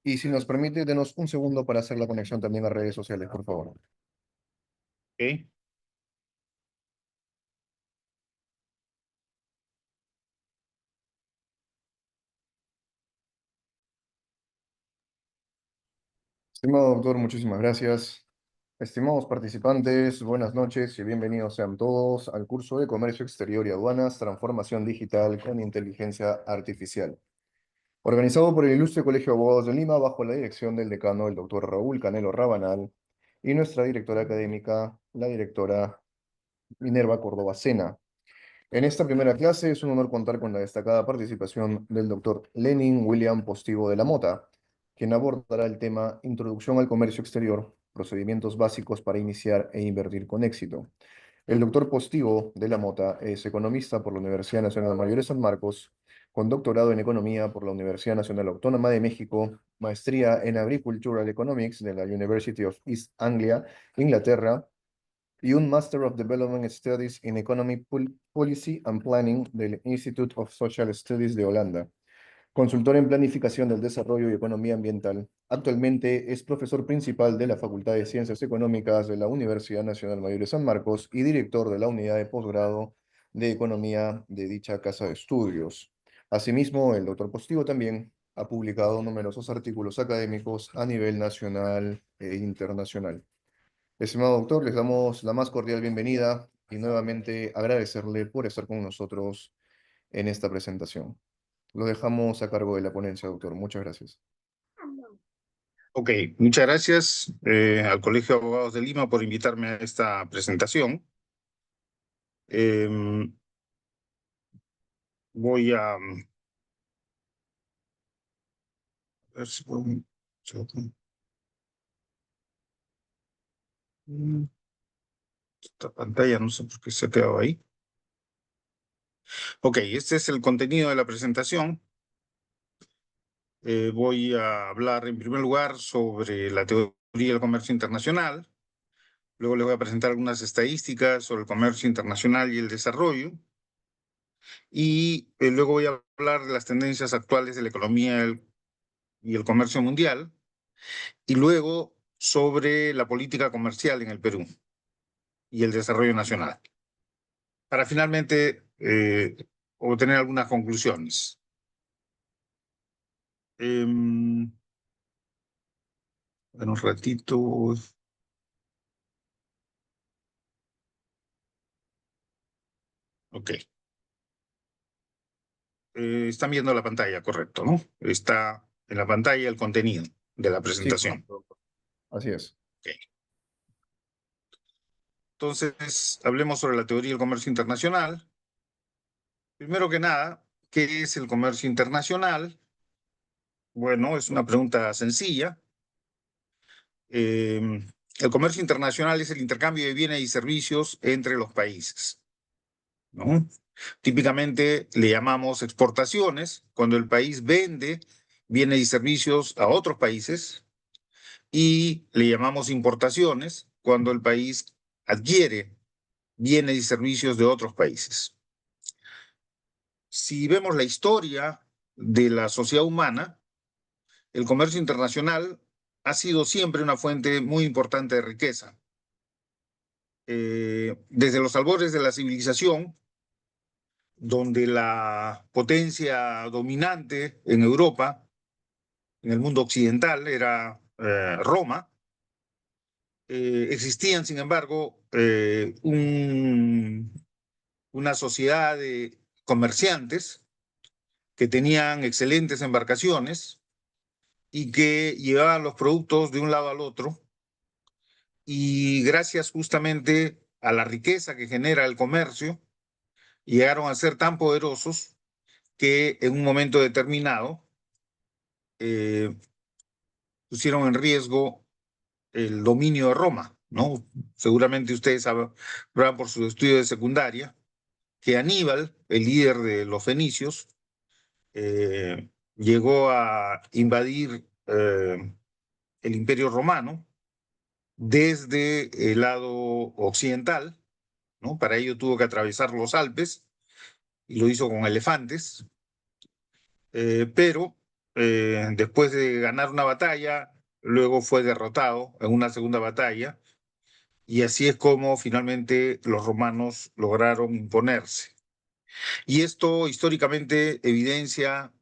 Y si nos permite, denos un segundo para hacer la conexión también a redes sociales, por favor. Ok. Estimado doctor, muchísimas gracias. Estimados participantes, buenas noches y bienvenidos sean todos al curso de Comercio Exterior y Aduanas, Transformación Digital con Inteligencia Artificial, organizado por el Ilustre Colegio de Abogados de Lima bajo la dirección del decano, el doctor Raúl Canelo Rabanal, y nuestra directora académica, la directora Minerva Córdoba Sena. En esta primera clase es un honor contar con la destacada participación del doctor Lenin William Postigo de la Mota, quien abordará el tema Introducción al Comercio Exterior, procedimientos básicos para iniciar e invertir con éxito. El doctor Postigo de la Mota es economista por la Universidad Nacional Mayor de San Marcos, con doctorado en Economía por la Universidad Nacional Autónoma de México, maestría en Agricultural Economics de la University of East Anglia, Inglaterra, y un Master of Development Studies in Economic Policy and Planning del Institute of Social Studies de Holanda. Consultor en Planificación del Desarrollo y Economía Ambiental. Actualmente es profesor principal de la Facultad de Ciencias Económicas de la Universidad Nacional Mayor de San Marcos y director de la Unidad de Posgrado de Economía de dicha casa de estudios. Asimismo, el doctor Postigo también ha publicado numerosos artículos académicos a nivel nacional e internacional. Estimado doctor, les damos la más cordial bienvenida y nuevamente agradecerle por estar con nosotros en esta presentación. Lo dejamos a cargo de la ponencia, doctor. Muchas gracias. Ok, muchas gracias al Colegio de Abogados de Lima por invitarme a esta presentación. Em, voy a ver si puedo. Esta pantalla no sé por qué se ha quedado ahí. Ok, este es el contenido de la presentación. Voy a hablar en primer lugar sobre la teoría del comercio internacional. Luego les voy a presentar algunas estadísticas sobre el comercio internacional y el desarrollo. Y luego voy a hablar de las tendencias actuales de la economía y el comercio mundial. Y luego sobre la política comercial en el Perú y el desarrollo nacional. Para finalmente obtener algunas conclusiones. Bueno, un ratito. Ok. Están viendo la pantalla, correcto, ¿no? Está en la pantalla el contenido de la Sí, presentación. correcto, doctor. Así es. Ok. Entonces, hablemos sobre la teoría del comercio internacional. Primero que nada, ¿qué es el comercio internacional? Bueno, es una pregunta sencilla. El comercio internacional es el intercambio de bienes y servicios entre los países, ¿no? Típicamente le llamamos exportaciones cuando el país vende bienes y servicios a otros países y le llamamos importaciones cuando el país adquiere bienes y servicios de otros países. Si vemos la historia de la sociedad humana, el comercio internacional ha sido siempre una fuente muy importante de riqueza. Desde los albores de la civilización, donde la potencia dominante en Europa, en el mundo occidental, era Roma, existían, sin embargo, una sociedad de comerciantes que tenían excelentes embarcaciones y que llevaban los productos de un lado al otro. Y gracias justamente a la riqueza que genera el comercio, llegaron a ser tan poderosos que en un momento determinado eh, pusieron en riesgo el dominio de Roma, ¿no? Seguramente ustedes sabrán por su estudio de secundaria que Aníbal, el líder de los fenicios, llegó a invadir el Imperio Romano desde el lado occidental, ¿no? Para ello tuvo que atravesar los Alpes y lo hizo con elefantes, pero después de ganar una batalla, luego fue derrotado en una segunda batalla, y así es como finalmente los romanos lograron imponerse. Y esto históricamente evidencia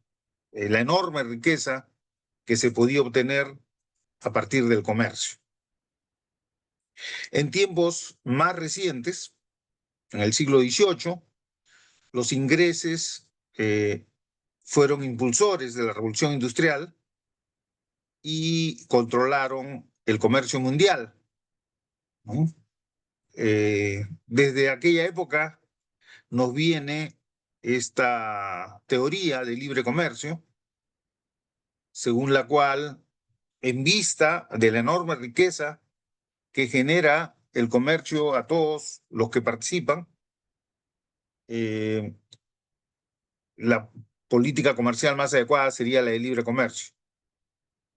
la enorme riqueza que se podía obtener a partir del comercio. En tiempos más recientes, en el siglo XVIII, los ingleses fueron impulsores de la revolución industrial y controlaron el comercio mundial, ¿no? Desde aquella época nos viene esta teoría de libre comercio, según la cual, en vista de la enorme riqueza que genera el comercio a todos los que participan, eh, la política comercial más adecuada sería la de libre comercio.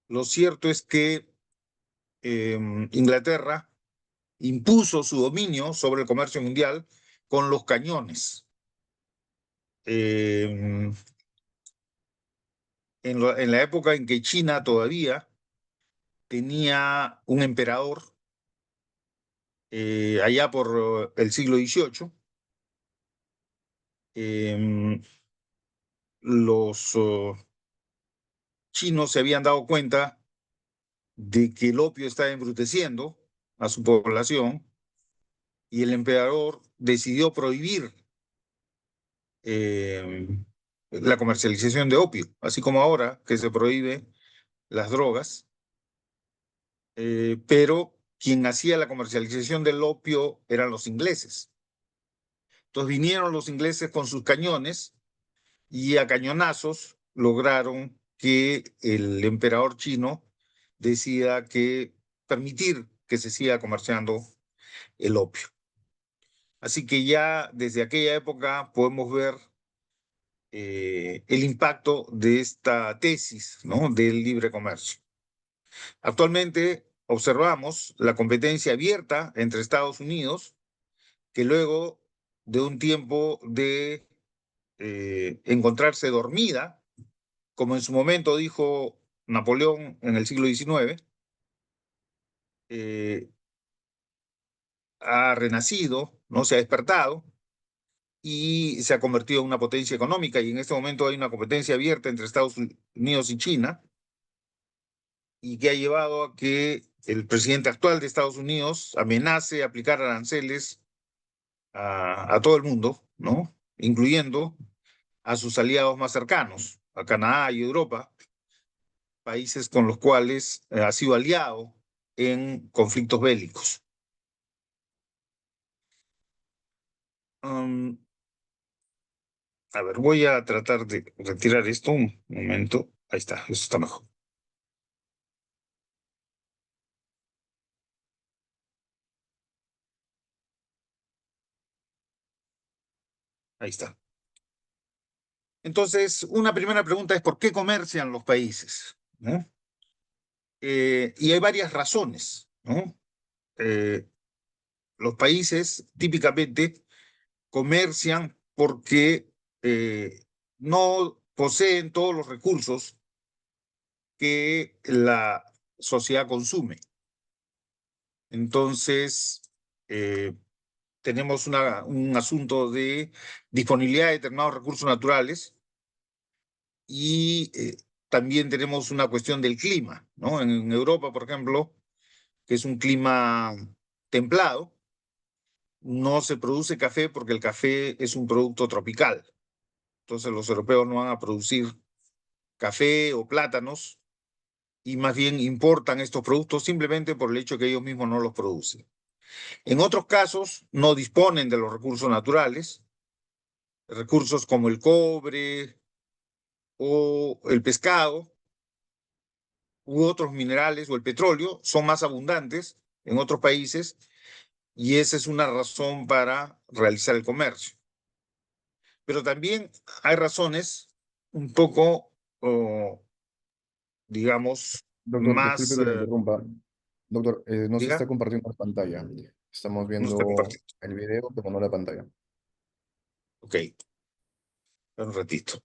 Lo cierto es que eh, Inglaterra impuso su dominio sobre el comercio mundial con los cañones. Eh, en la época en que China todavía tenía un emperador, allá por el siglo XVIII, eh, los chinos se habían dado cuenta de que el opio estaba embruteciendo a su población, y el emperador decidió prohibir eh, la comercialización de opio, así como ahora que se prohíbe las drogas, pero quien hacía la comercialización del opio eran los ingleses. Entonces vinieron los ingleses con sus cañones y a cañonazos lograron que el emperador chino decida que permitir que se siga comerciando el opio. Así que ya desde aquella época podemos ver el impacto de esta tesis, ¿no?, del libre comercio. Actualmente observamos la competencia abierta entre Estados Unidos, que luego de un tiempo de encontrarse dormida, como en su momento dijo Napoleón en el siglo XIX, eh, ha renacido, ¿no? Se ha despertado y se ha convertido en una potencia económica, y en este momento hay una competencia abierta entre Estados Unidos y China, y que ha llevado a que el presidente actual de Estados Unidos amenace aplicar aranceles a todo el mundo, ¿no?, incluyendo a sus aliados más cercanos, a Canadá y Europa, países con los cuales ha sido aliado en conflictos bélicos. Um, a ver, voy a tratar de retirar esto un momento. Ahí está, eso está mejor. Ahí está. Entonces, una primera pregunta es: ¿por qué comercian los países?, ¿no? Y hay varias razones, ¿no? Eh, los países típicamente comercian porque no poseen todos los recursos que la sociedad consume. Entonces, eh, tenemos un asunto de disponibilidad de determinados recursos naturales, y también tenemos una cuestión del clima, ¿no? En Europa, por ejemplo, que es un clima templado, no se produce café porque el café es un producto tropical. Entonces los europeos no van a producir café o plátanos, y más bien importan estos productos simplemente por el hecho que ellos mismos no los producen. En otros casos no disponen de los recursos naturales, recursos como el cobre o el pescado u otros minerales o el petróleo son más abundantes en otros países, y esa es una razón para realizar el comercio. Pero también hay razones un poco, digamos, Doctor, disculpe más, que le interrumpa. Doctor, no se está diga, compartiendo la pantalla. Estamos no está viendo compartido. el video, pero no la pantalla. Ok, un ratito.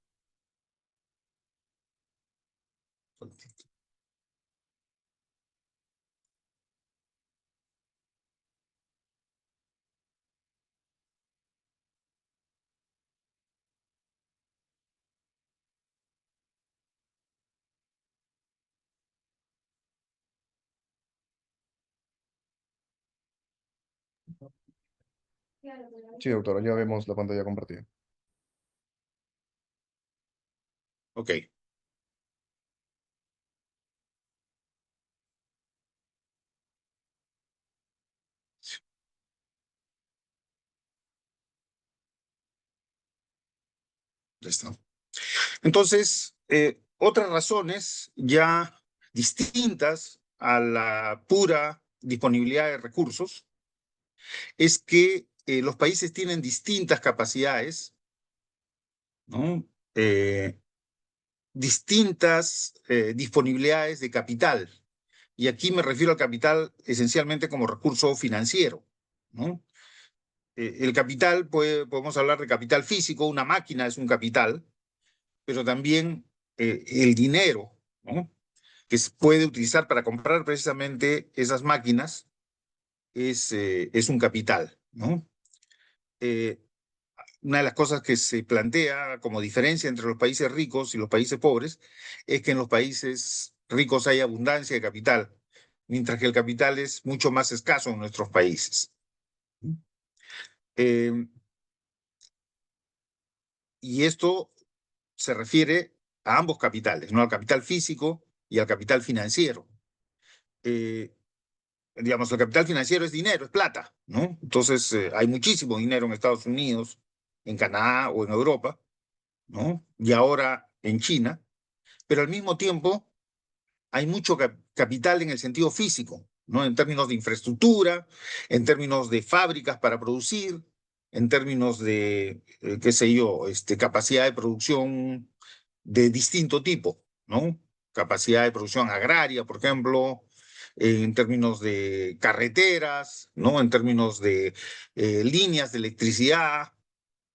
Sí, doctora, ya vemos la pantalla compartida. Ok. Ya está. Entonces, otras razones ya distintas a la pura disponibilidad de recursos es que los países tienen distintas capacidades, ¿no? Distintas disponibilidades de capital. Y aquí me refiero al capital esencialmente como recurso financiero, ¿no? El capital, podemos hablar de capital físico, una máquina es un capital, pero también el dinero, ¿no? Que se puede utilizar para comprar precisamente esas máquinas es un capital, ¿no? Eh, una de las cosas que se plantea como diferencia entre los países ricos y los países pobres es que en los países ricos hay abundancia de capital, mientras que el capital es mucho más escaso en nuestros países. Eh, y esto se refiere a ambos capitales, ¿no? Al capital físico y al capital financiero. Eh, digamos, el capital financiero es dinero, es plata, ¿no? Entonces, hay muchísimo dinero en Estados Unidos, en Canadá o en Europa, ¿no? Y ahora en China, pero al mismo tiempo hay mucho capital en el sentido físico, ¿no? En términos de infraestructura, en términos de fábricas para producir, en términos de, qué sé yo, capacidad de producción de distinto tipo, ¿no? Capacidad de producción agraria, por ejemplo, en términos de carreteras, ¿no? En términos de líneas de electricidad,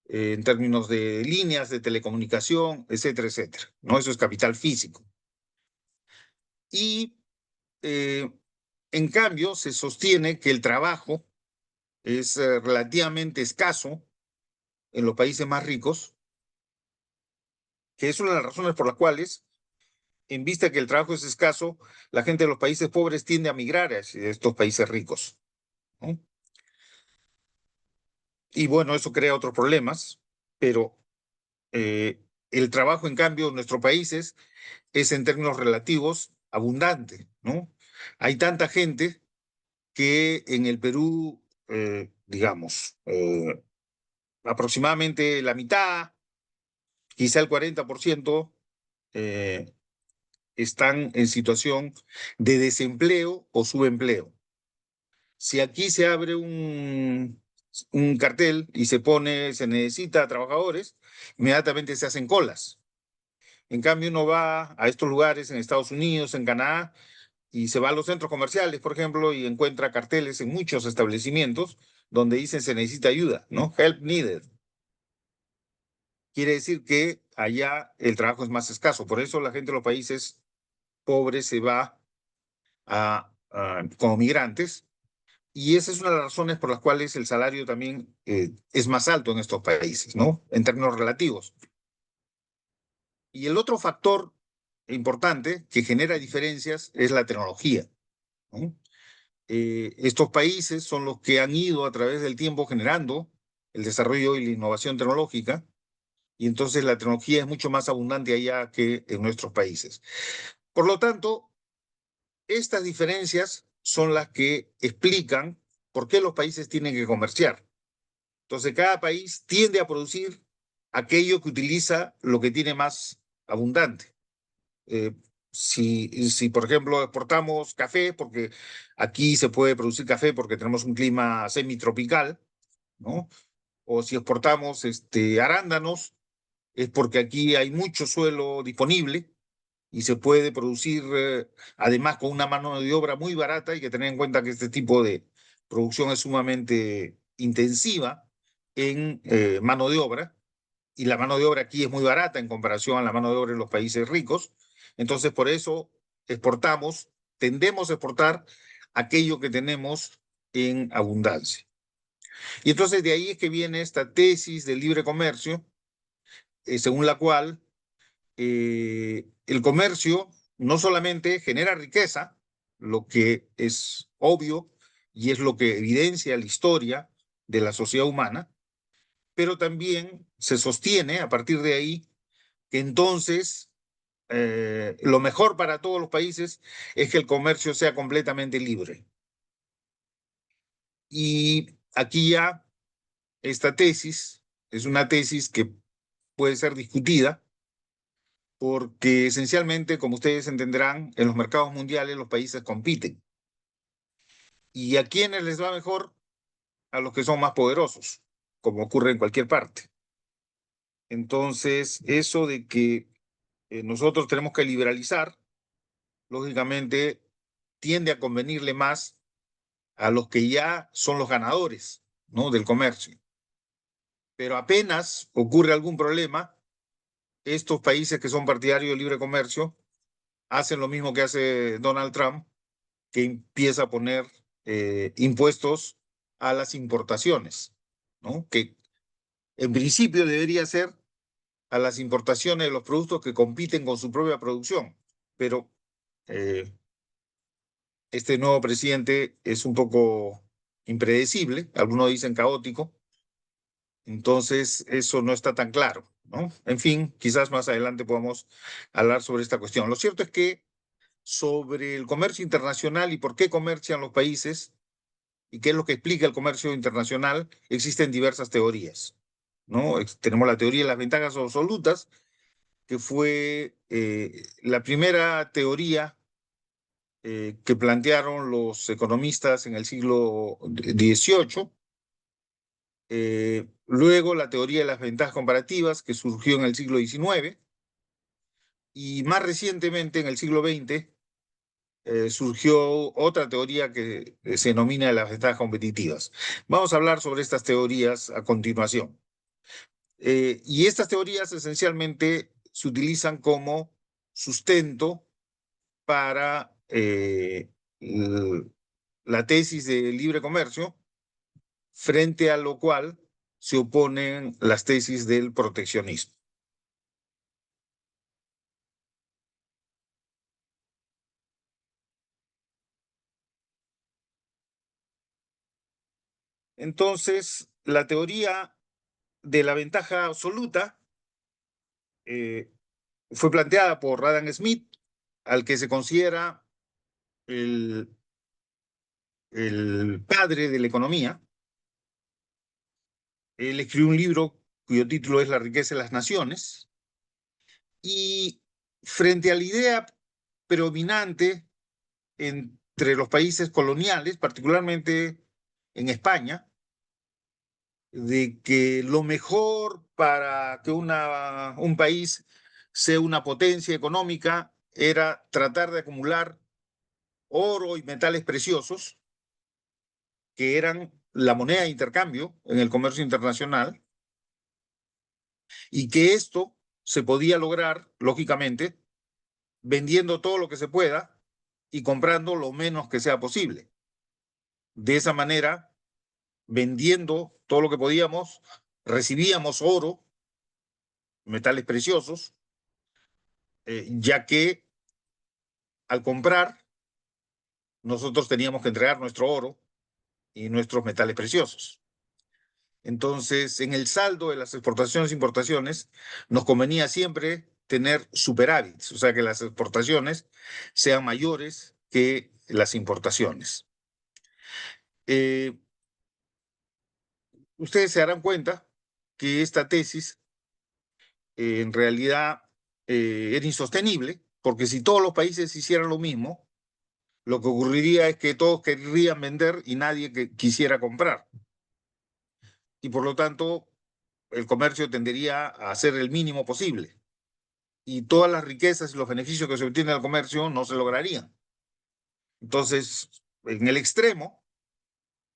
en términos de líneas de telecomunicación, etcétera, etcétera, ¿no? Eso es capital físico. Y eh, en cambio, se sostiene que el trabajo es relativamente escaso en los países más ricos, que es una de las razones por las cuales, en vista que el trabajo es escaso, la gente de los países pobres tiende a migrar a estos países ricos, ¿no? Y bueno, eso crea otros problemas, pero el trabajo, en cambio, en nuestros países es en términos relativos abundante, ¿no? Hay tanta gente que en el Perú, digamos, aproximadamente la mitad, quizá el 40%, eh, están en situación de desempleo o subempleo. Si aquí se abre un cartel y se pone, se necesita trabajadores, inmediatamente se hacen colas. En cambio, uno va a estos lugares en Estados Unidos, en Canadá, y se va a los centros comerciales, por ejemplo, y encuentra carteles en muchos establecimientos donde dicen se necesita ayuda, ¿no? Help needed. Quiere decir que allá el trabajo es más escaso. Por eso la gente de los países pobres se va como migrantes. Y esa es una de las razones por las cuales el salario también es más alto en estos países, ¿no? En términos relativos. Y el otro factor importante que genera diferencias es la tecnología, ¿no? Estos países son los que han ido a través del tiempo generando el desarrollo y la innovación tecnológica, y entonces la tecnología es mucho más abundante allá que en nuestros países. Por lo tanto, estas diferencias son las que explican por qué los países tienen que comerciar. Entonces, cada país tiende a producir aquello que utiliza lo que tiene más abundante. Eh, si, por ejemplo, exportamos café, porque aquí se puede producir café porque tenemos un clima semitropical, ¿no? O si exportamos arándanos, es porque aquí hay mucho suelo disponible y se puede producir, además, con una mano de obra muy barata. Hay que tener en cuenta que este tipo de producción es sumamente intensiva en mano de obra, y la mano de obra aquí es muy barata en comparación a la mano de obra en los países ricos. Entonces, por eso exportamos, tendemos a exportar aquello que tenemos en abundancia. Y entonces de ahí es que viene esta tesis del libre comercio, según la cual el comercio no solamente genera riqueza, lo que es obvio y es lo que evidencia la historia de la sociedad humana, pero también se sostiene a partir de ahí que entonces lo mejor para todos los países es que el comercio sea completamente libre. Y aquí ya esta tesis es una tesis que puede ser discutida porque esencialmente, como ustedes entenderán, en los mercados mundiales los países compiten. ¿Y a quiénes les va mejor? A los que son más poderosos, como ocurre en cualquier parte. Entonces, eso de que nosotros tenemos que liberalizar, lógicamente, tiende a convenirle más a los que ya son los ganadores, ¿no?, del comercio. Pero apenas ocurre algún problema, estos países que son partidarios del libre comercio hacen lo mismo que hace Donald Trump, que empieza a poner impuestos a las importaciones, ¿no? Que en principio debería ser a las importaciones de los productos que compiten con su propia producción, pero eh, este nuevo presidente es un poco impredecible, algunos dicen caótico, entonces eso no está tan claro, ¿no? En fin, quizás más adelante podamos hablar sobre esta cuestión. Lo cierto es que sobre el comercio internacional y por qué comercian los países y qué es lo que explica el comercio internacional, existen diversas teorías, ¿no? Tenemos la teoría de las ventajas absolutas, que fue la primera teoría que plantearon los economistas en el siglo XVIII. Luego la teoría de las ventajas comparativas, que surgió en el siglo XIX. Y más recientemente, en el siglo XX, surgió otra teoría que se denomina las ventajas competitivas. Vamos a hablar sobre estas teorías a continuación. Y estas teorías esencialmente se utilizan como sustento para la tesis de libre comercio, frente a lo cual se oponen las tesis del proteccionismo. Entonces, la teoría de la ventaja absoluta eh, fue planteada por Adam Smith, al que se considera el, el padre de la economía. Él escribió un libro cuyo título es La riqueza de las naciones, y frente a la idea predominante entre los países coloniales, particularmente en España, de que lo mejor para que un país sea una potencia económica era tratar de acumular oro y metales preciosos, que eran la moneda de intercambio en el comercio internacional, y que esto se podía lograr, lógicamente, vendiendo todo lo que se pueda y comprando lo menos que sea posible. De esa manera, vendiendo todo lo que podíamos, recibíamos oro, metales preciosos, ya que al comprar nosotros teníamos que entregar nuestro oro y nuestros metales preciosos. Entonces, en el saldo de las exportaciones e importaciones, nos convenía siempre tener superávits, o sea, que las exportaciones sean mayores que las importaciones. Eh, Ustedes se darán cuenta que esta tesis en realidad era insostenible, porque si todos los países hicieran lo mismo, lo que ocurriría es que todos querrían vender y nadie quisiera comprar. Y por lo tanto, el comercio tendería a ser el mínimo posible. Y todas las riquezas y los beneficios que se obtienen del comercio no se lograrían. Entonces, en el extremo,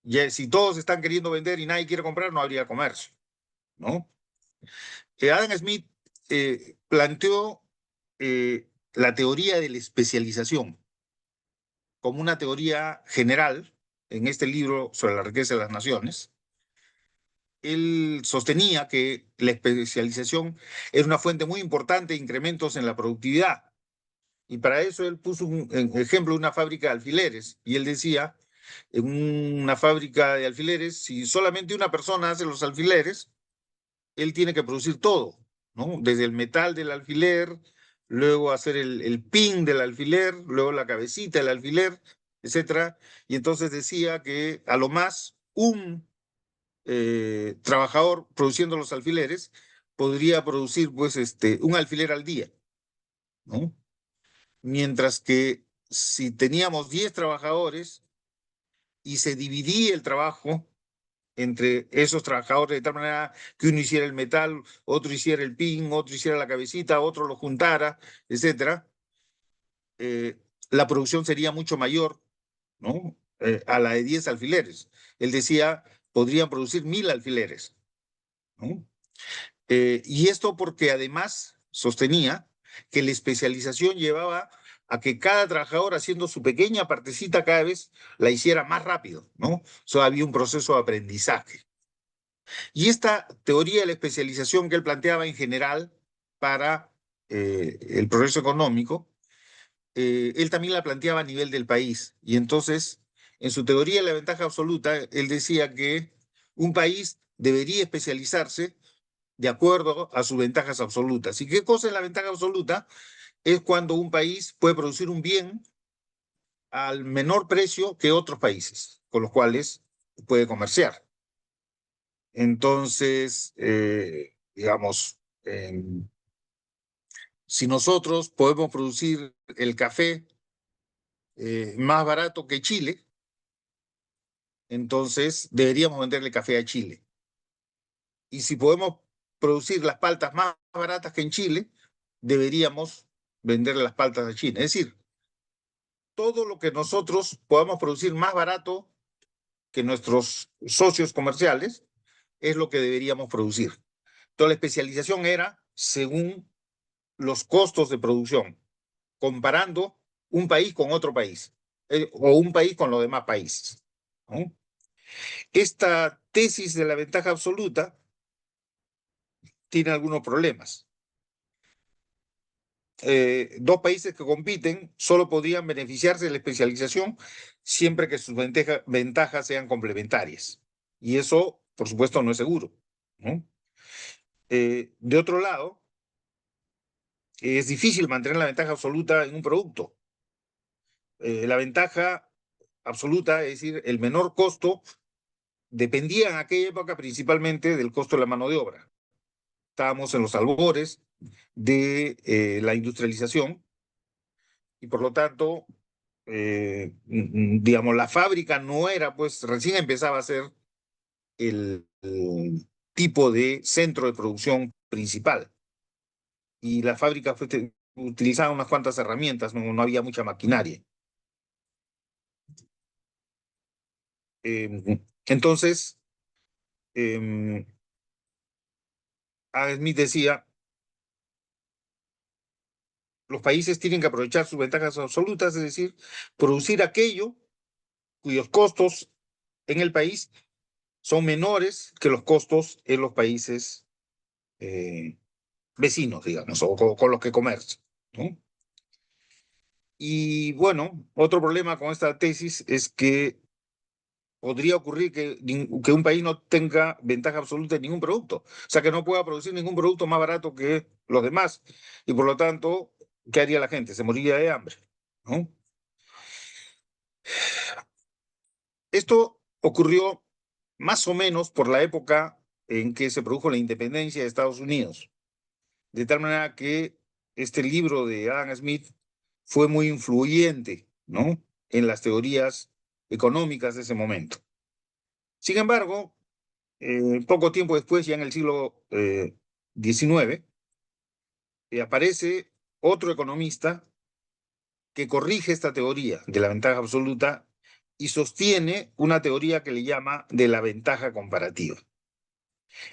ya si todos están queriendo vender y nadie quiere comprar, no habría comercio, ¿no? Adam Smith planteó la teoría de la especialización como una teoría general en este libro sobre la riqueza de las naciones. Él sostenía que la especialización era una fuente muy importante de incrementos en la productividad. Y para eso él puso un ejemplo de una fábrica de alfileres. Y él decía, en una fábrica de alfileres, si solamente una persona hace los alfileres, él tiene que producir todo, ¿no? Desde el metal del alfiler, luego hacer el pin del alfiler, luego la cabecita del alfiler, etcétera. Y entonces decía que a lo más un trabajador produciendo los alfileres podría producir pues un alfiler al día, ¿no? Mientras que si teníamos 10 trabajadores y se dividía el trabajo entre esos trabajadores de tal manera que uno hiciera el metal, otro hiciera el pin, otro hiciera la cabecita, otro lo juntara, etcétera, eh, la producción sería mucho mayor, ¿no? A la de 10 alfileres. Él decía, podrían producir 1000 alfileres, ¿no? Y esto porque además sostenía que la especialización llevaba a que cada trabajador haciendo su pequeña partecita cada vez la hiciera más rápido, ¿no? So, había un proceso de aprendizaje. Y esta teoría de la especialización que él planteaba en general para el progreso económico, él también la planteaba a nivel del país. Y entonces, en su teoría de la ventaja absoluta, él decía que un país debería especializarse de acuerdo a sus ventajas absolutas. ¿Y qué cosa es la ventaja absoluta? Es cuando un país puede producir un bien al menor precio que otros países, con los cuales puede comerciar. Entonces, digamos, si nosotros podemos producir el café más barato que Chile, entonces deberíamos venderle café a Chile. Y si podemos producir las paltas más baratas que en Chile, deberíamos venderle las paltas a China. Es decir, todo lo que nosotros podamos producir más barato que nuestros socios comerciales es lo que deberíamos producir. Entonces la especialización era según los costos de producción, comparando un país con otro país, o un país con los demás países, ¿no? Esta tesis de la ventaja absoluta tiene algunos problemas. Dos países que compiten solo podrían beneficiarse de la especialización siempre que sus ventajas sean complementarias. Y eso, por supuesto, no es seguro, ¿no? De otro lado, es difícil mantener la ventaja absoluta en un producto. La ventaja absoluta, es decir, el menor costo, dependía en aquella época principalmente del costo de la mano de obra. Estábamos en los albores de la industrialización y por lo tanto, digamos, la fábrica no era, pues recién empezaba a ser el tipo de centro de producción principal. Y la fábrica utilizaba unas cuantas herramientas, no había mucha maquinaria. Entonces, Adam Smith decía, los países tienen que aprovechar sus ventajas absolutas, es decir, producir aquello cuyos costos en el país son menores que los costos en los países vecinos, digamos, o con los que comercian, ¿no? Y bueno, otro problema con esta tesis es que podría ocurrir que un país no tenga ventaja absoluta en ningún producto, o sea, que no pueda producir ningún producto más barato que los demás, y por lo tanto, ¿qué haría la gente? Se moriría de hambre, ¿no? Esto ocurrió más o menos por la época en que se produjo la independencia de Estados Unidos, de tal manera que este libro de Adam Smith fue muy influyente, ¿no?, en las teorías económicas de ese momento. Sin embargo, poco tiempo después, ya en el siglo XIX, aparece otro economista que corrige esta teoría de la ventaja absoluta y sostiene una teoría que le llama de la ventaja comparativa.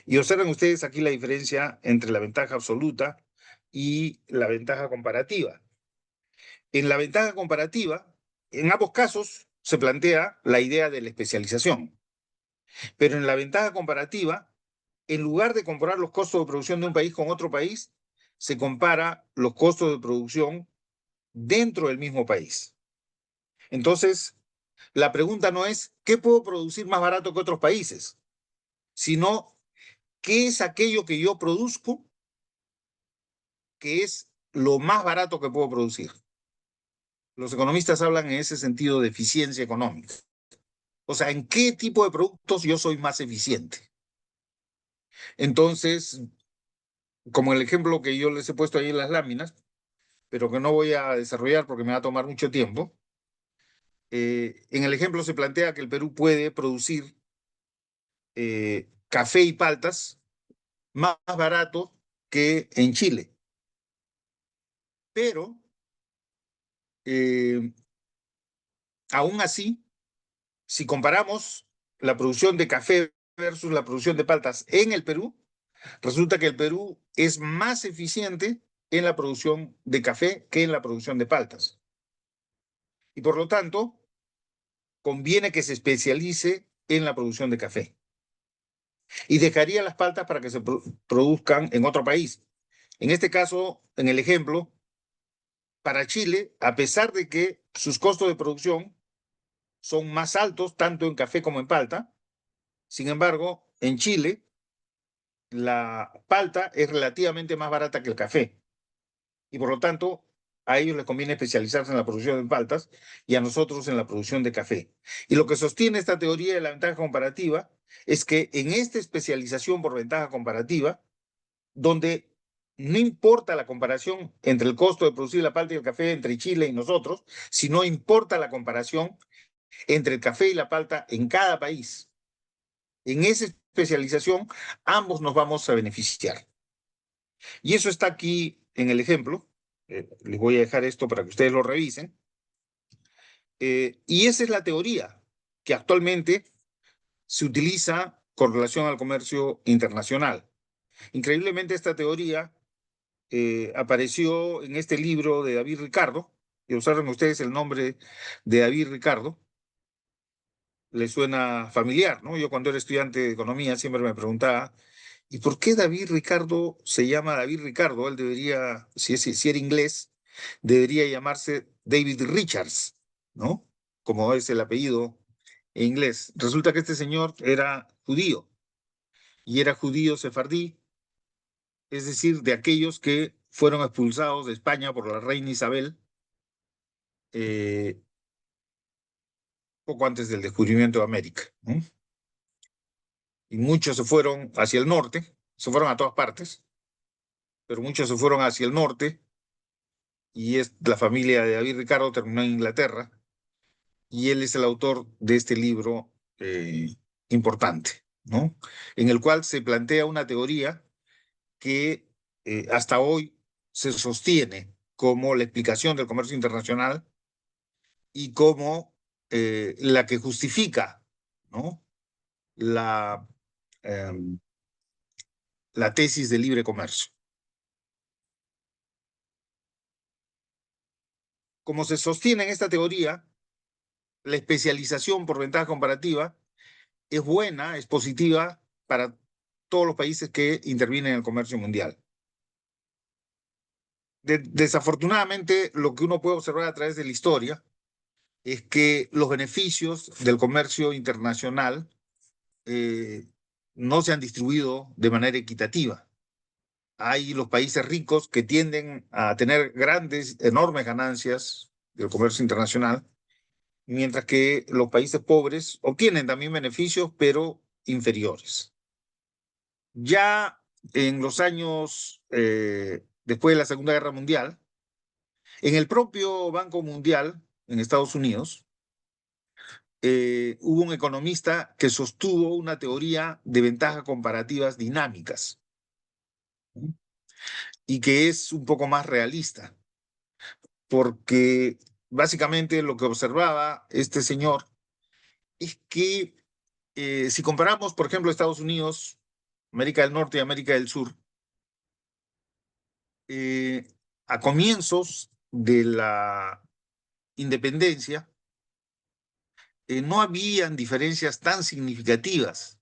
Y observen ustedes aquí la diferencia entre la ventaja absoluta y la ventaja comparativa. En la ventaja comparativa, en ambos casos se plantea la idea de la especialización, pero en la ventaja comparativa, en lugar de comparar los costos de producción de un país con otro país, se compara los costos de producción dentro del mismo país. Entonces, la pregunta no es qué puedo producir más barato que otros países, sino qué es aquello que yo produzco que es lo más barato que puedo producir. Los economistas hablan en ese sentido de eficiencia económica. O sea, ¿en qué tipo de productos yo soy más eficiente? Entonces, como el ejemplo que yo les he puesto ahí en las láminas, pero que no voy a desarrollar porque me va a tomar mucho tiempo, en el ejemplo se plantea que el Perú puede producir café y paltas más barato que en Chile. Pero, eh, aún así, si comparamos la producción de café versus la producción de paltas en el Perú, resulta que el Perú es más eficiente en la producción de café que en la producción de paltas. Y por lo tanto, conviene que se especialice en la producción de café. Y dejaría las paltas para que se produzcan en otro país. En este caso, en el ejemplo, para Chile, a pesar de que sus costos de producción son más altos tanto en café como en palta, sin embargo, en Chile la palta es relativamente más barata que el café y por lo tanto a ellos les conviene especializarse en la producción de paltas y a nosotros en la producción de café. Y lo que sostiene esta teoría de la ventaja comparativa es que en esta especialización por ventaja comparativa, donde no importa la comparación entre el costo de producir la palta y el café entre Chile y nosotros, sino importa la comparación entre el café y la palta en cada país. En esa especialización, ambos nos vamos a beneficiar. Y eso está aquí en el ejemplo. Les voy a dejar esto para que ustedes lo revisen. Y esa es la teoría que actualmente se utiliza con relación al comercio internacional. Increíblemente, esta teoría apareció en este libro de David Ricardo, y observen ustedes el nombre de David Ricardo, le suena familiar, ¿no? Yo cuando era estudiante de economía siempre me preguntaba, ¿y por qué David Ricardo se llama David Ricardo? Él debería, si era inglés, debería llamarse David Richards, ¿no? Como es el apellido en inglés. Resulta que este señor era judío, y era judío sefardí, es decir, de aquellos que fueron expulsados de España por la reina Isabel eh, poco antes del descubrimiento de América, ¿no? Y muchos se fueron hacia el norte, se fueron a todas partes, pero muchos se fueron hacia el norte y la familia de David Ricardo terminó en Inglaterra y él es el autor de este libro importante, ¿no? En el cual se plantea una teoría que hasta hoy se sostiene como la explicación del comercio internacional y como la que justifica, ¿no? la, eh, la tesis de libre comercio. Como se sostiene en esta teoría, la especialización por ventaja comparativa es buena, es positiva para todos los países que intervienen en el comercio mundial. Desafortunadamente, lo que uno puede observar a través de la historia es que los beneficios del comercio internacional eh, no se han distribuido de manera equitativa. Hay los países ricos que tienden a tener grandes, enormes ganancias del comercio internacional, mientras que los países pobres obtienen también beneficios, pero inferiores. Ya en los años después de la Segunda Guerra Mundial, en el propio Banco Mundial, en Estados Unidos, hubo un economista que sostuvo una teoría de ventajas comparativas dinámicas, ¿sí? Y que es un poco más realista, porque básicamente lo que observaba este señor es que si comparamos, por ejemplo, Estados Unidos, América del Norte y América del Sur, eh, a comienzos de la independencia, no habían diferencias tan significativas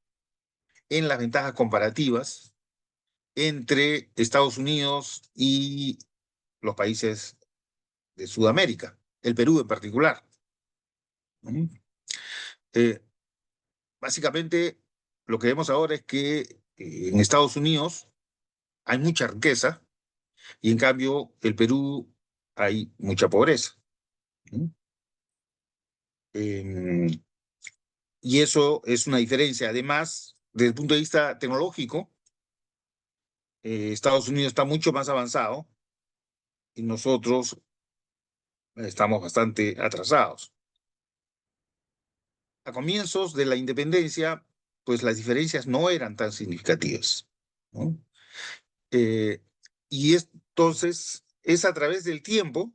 en las ventajas comparativas entre Estados Unidos y los países de Sudamérica, el Perú en particular. ¿Mm? Eh, Básicamente, lo que vemos ahora es que en Estados Unidos hay mucha riqueza y en cambio el Perú hay mucha pobreza. ¿Mm? Eh, y eso es una diferencia. Además, desde el punto de vista tecnológico, Estados Unidos está mucho más avanzado y nosotros estamos bastante atrasados. A comienzos de la independencia, pues las diferencias no eran tan significativas, ¿no? Eh, y entonces es a través del tiempo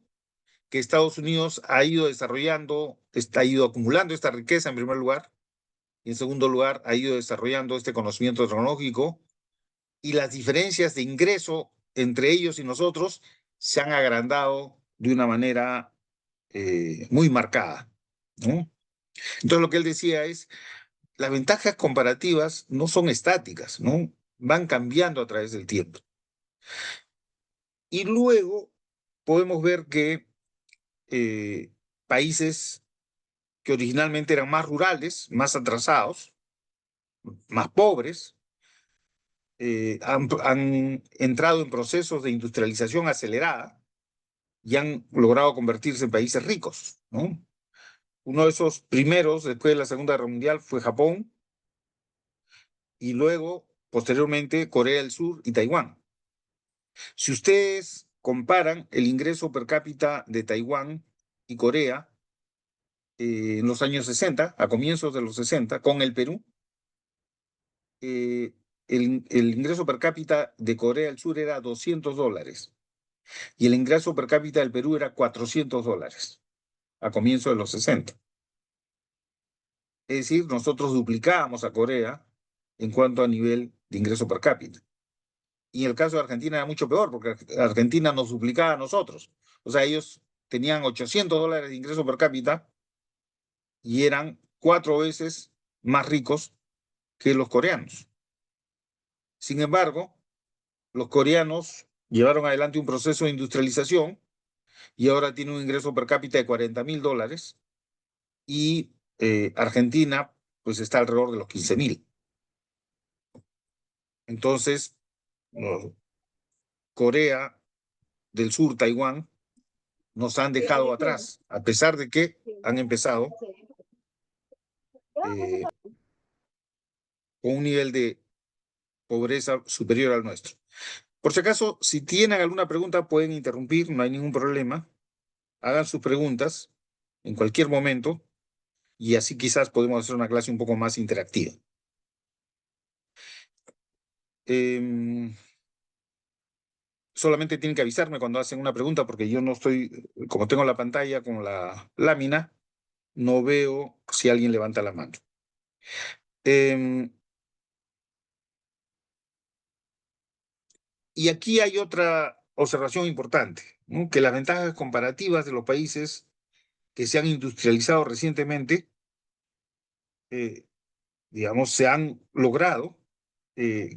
que Estados Unidos ha ido desarrollando, ha ido acumulando esta riqueza en primer lugar, y en segundo lugar ha ido desarrollando este conocimiento tecnológico, y las diferencias de ingreso entre ellos y nosotros se han agrandado de una manera muy marcada, ¿no? Entonces lo que él decía es, las ventajas comparativas no son estáticas, ¿no? Van cambiando a través del tiempo. Y luego podemos ver que países que originalmente eran más rurales, más atrasados, más pobres, han entrado en procesos de industrialización acelerada y han logrado convertirse en países ricos, ¿no? Uno de esos primeros, después de la Segunda Guerra Mundial, fue Japón y luego, posteriormente, Corea del Sur y Taiwán. Si ustedes comparan el ingreso per cápita de Taiwán y Corea en los años 60, a comienzos de los 60, con el Perú, eh, el ingreso per cápita de Corea del Sur era $200 y el ingreso per cápita del Perú era $400 a comienzos de los 60. Es decir, nosotros duplicábamos a Corea en cuanto a nivel de ingreso per cápita. Y en el caso de Argentina era mucho peor, porque Argentina nos duplicaba a nosotros. O sea, ellos tenían $800 de ingreso per cápita y eran 4 veces más ricos que los coreanos. Sin embargo, los coreanos llevaron adelante un proceso de industrialización y ahora tienen un ingreso per cápita de $40.000 y Argentina pues está alrededor de los 15.000. Entonces, no, Corea del Sur, Taiwán, nos han dejado atrás, a pesar de que han empezado eh, con un nivel de pobreza superior al nuestro. Por si acaso, si tienen alguna pregunta, pueden interrumpir, no hay ningún problema. Hagan sus preguntas en cualquier momento y así quizás podemos hacer una clase un poco más interactiva. Eh, Solamente tienen que avisarme cuando hacen una pregunta porque yo no estoy, como tengo la pantalla con la lámina, no veo si alguien levanta la mano. Eh, y aquí hay otra observación importante, ¿no? Que las ventajas comparativas de los países que se han industrializado recientemente, eh, digamos, se han logrado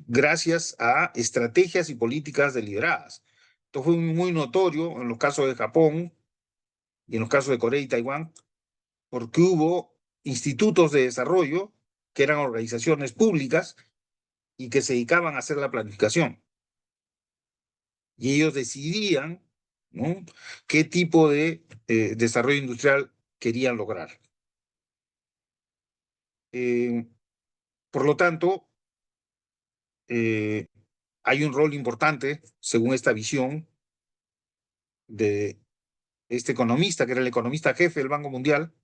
gracias a estrategias y políticas deliberadas. Esto fue muy notorio en los casos de Japón y en los casos de Corea y Taiwán, porque hubo institutos de desarrollo que eran organizaciones públicas y que se dedicaban a hacer la planificación. Y ellos decidían, ¿no?, qué tipo de desarrollo industrial querían lograr. Eh, por lo tanto, eh, hay un rol importante, según esta visión de este economista, que era el economista jefe del Banco Mundial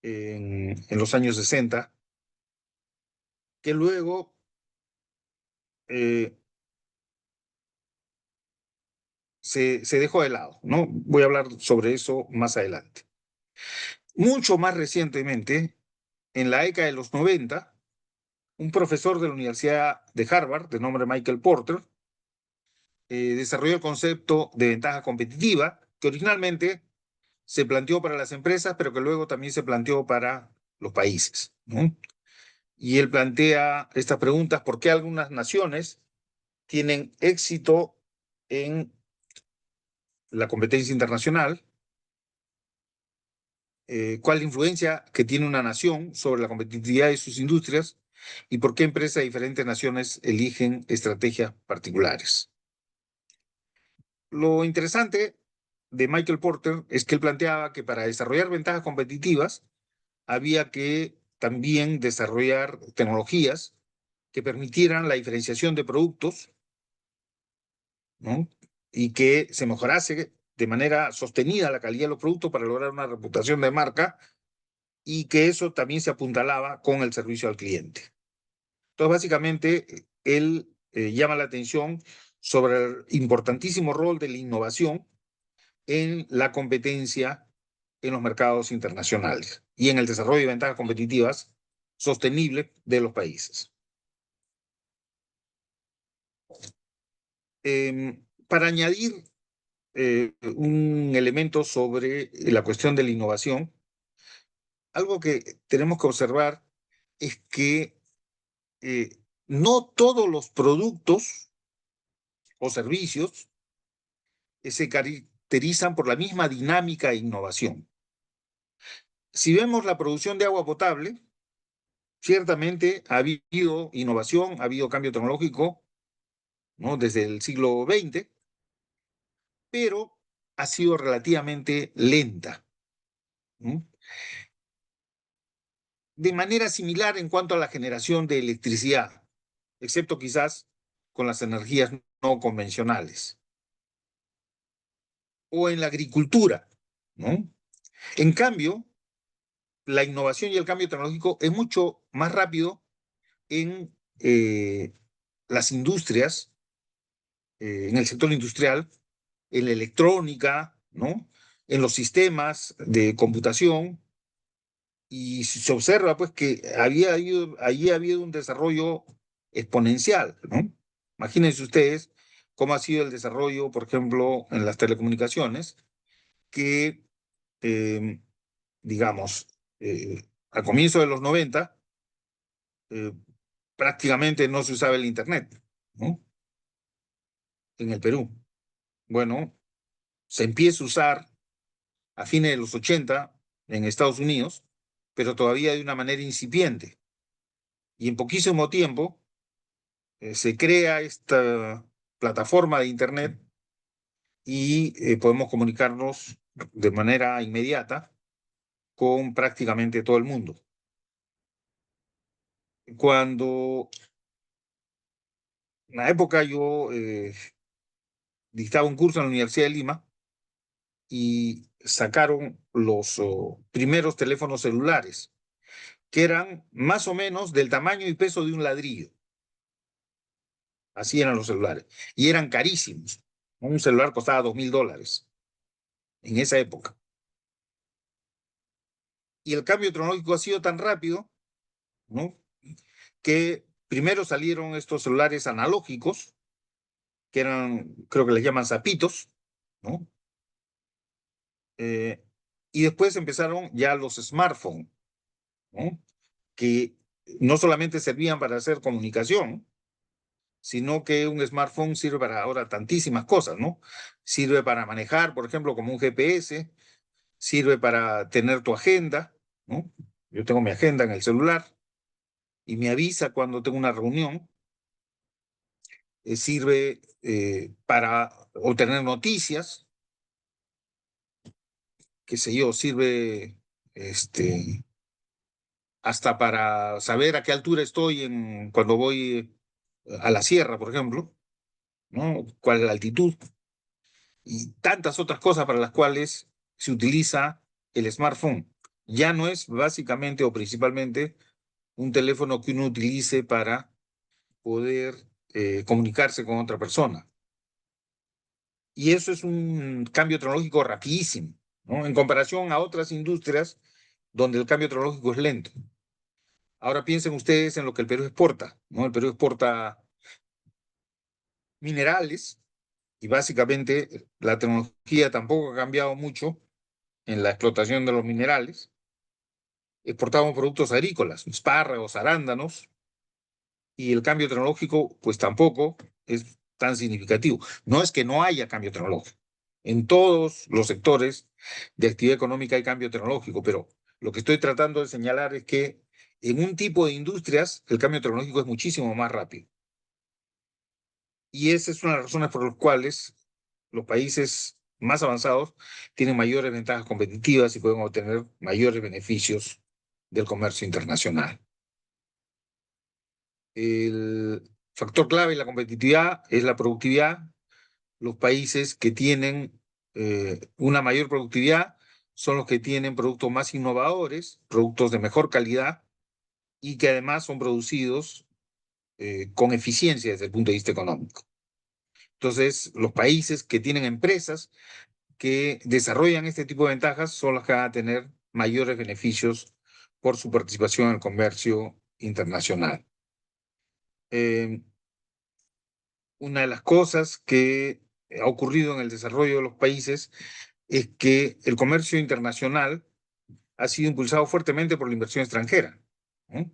en los años 60, que luego eh, se dejó de lado, ¿no? Voy a hablar sobre eso más adelante. Mucho más recientemente, en la década de los 90, un profesor de la Universidad de Harvard, de nombre Michael Porter, desarrolló el concepto de ventaja competitiva, que originalmente se planteó para las empresas, pero que luego también se planteó para los países, ¿no? Y él plantea estas preguntas: ¿por qué algunas naciones tienen éxito en la competencia internacional? ¿Cuál es la influencia que tiene una nación sobre la competitividad de sus industrias? ¿Y por qué empresas de diferentes naciones eligen estrategias particulares? Lo interesante de Michael Porter es que él planteaba que para desarrollar ventajas competitivas había que también desarrollar tecnologías que permitieran la diferenciación de productos, ¿no? Y que se mejorase de manera sostenida la calidad de los productos para lograr una reputación de marca, y que eso también se apuntalaba con el servicio al cliente. Entonces, básicamente, él llama la atención sobre el importantísimo rol de la innovación en la competencia en los mercados internacionales y en el desarrollo de ventajas competitivas sostenibles de los países. Para añadir un elemento sobre la cuestión de la innovación, algo que tenemos que observar es que no todos los productos o servicios se caracterizan por la misma dinámica e innovación. Si vemos la producción de agua potable, ciertamente ha habido innovación, ha habido cambio tecnológico, ¿no? Desde el siglo XX, pero ha sido relativamente lenta, ¿no? De manera similar en cuanto a la generación de electricidad, excepto quizás con las energías no convencionales, o en la agricultura, ¿no? En cambio, la innovación y el cambio tecnológico es mucho más rápido en las industrias, en el sector industrial, en la electrónica, ¿no? En los sistemas de computación, y se observa pues que allí ha habido un desarrollo exponencial, ¿no? Imagínense ustedes cómo ha sido el desarrollo, por ejemplo, en las telecomunicaciones, que, eh, digamos, al comienzo de los 90, eh, prácticamente no se usaba el Internet, ¿no? En el Perú. Bueno, se empieza a usar a fines de los 80 en Estados Unidos, pero todavía de una manera incipiente. Y en poquísimo tiempo se crea esta plataforma de Internet y podemos comunicarnos de manera inmediata con prácticamente todo el mundo. Cuando en la época yo dictaba un curso en la Universidad de Lima, y sacaron los primeros teléfonos celulares, que eran más o menos del tamaño y peso de un ladrillo. Así eran los celulares. Y eran carísimos. Un celular costaba $2000 en esa época. Y el cambio tecnológico ha sido tan rápido, ¿no? Que primero salieron estos celulares analógicos, que eran, creo que les llaman zapitos, ¿no? Eh, y después empezaron ya los smartphones, ¿no? Que no solamente servían para hacer comunicación, sino que un smartphone sirve para ahora tantísimas cosas, ¿no? Sirve para manejar, por ejemplo, como un GPS, sirve para tener tu agenda, ¿no? Yo tengo mi agenda en el celular y me avisa cuando tengo una reunión. Sirve para obtener noticias, qué sé yo, sirve hasta para saber a qué altura estoy cuando voy a la sierra, por ejemplo, ¿no? ¿Cuál es la altitud? Y tantas otras cosas para las cuales se utiliza el smartphone. Ya no es básicamente o principalmente un teléfono que uno utilice para poder comunicarse con otra persona. Y eso es un cambio tecnológico rapidísimo, ¿no? En comparación a otras industrias donde el cambio tecnológico es lento. Ahora piensen ustedes en lo que el Perú exporta, ¿no? El Perú exporta minerales, y básicamente la tecnología tampoco ha cambiado mucho en la explotación de los minerales. Exportamos productos agrícolas, espárragos, arándanos, y el cambio tecnológico pues tampoco es tan significativo. No es que no haya cambio tecnológico. En todos los sectores de actividad económica hay cambio tecnológico, pero lo que estoy tratando de señalar es que en un tipo de industrias el cambio tecnológico es muchísimo más rápido. Y esa es una de las razones por las cuales los países más avanzados tienen mayores ventajas competitivas y pueden obtener mayores beneficios del comercio internacional. El factor clave en la competitividad es la productividad. Los países que tienen una mayor productividad son los que tienen productos más innovadores, productos de mejor calidad y que además son producidos con eficiencia desde el punto de vista económico. Entonces, los países que tienen empresas que desarrollan este tipo de ventajas son los que van a tener mayores beneficios por su participación en el comercio internacional. Eh, una de las cosas que ha ocurrido en el desarrollo de los países es que el comercio internacional ha sido impulsado fuertemente por la inversión extranjera, ¿no?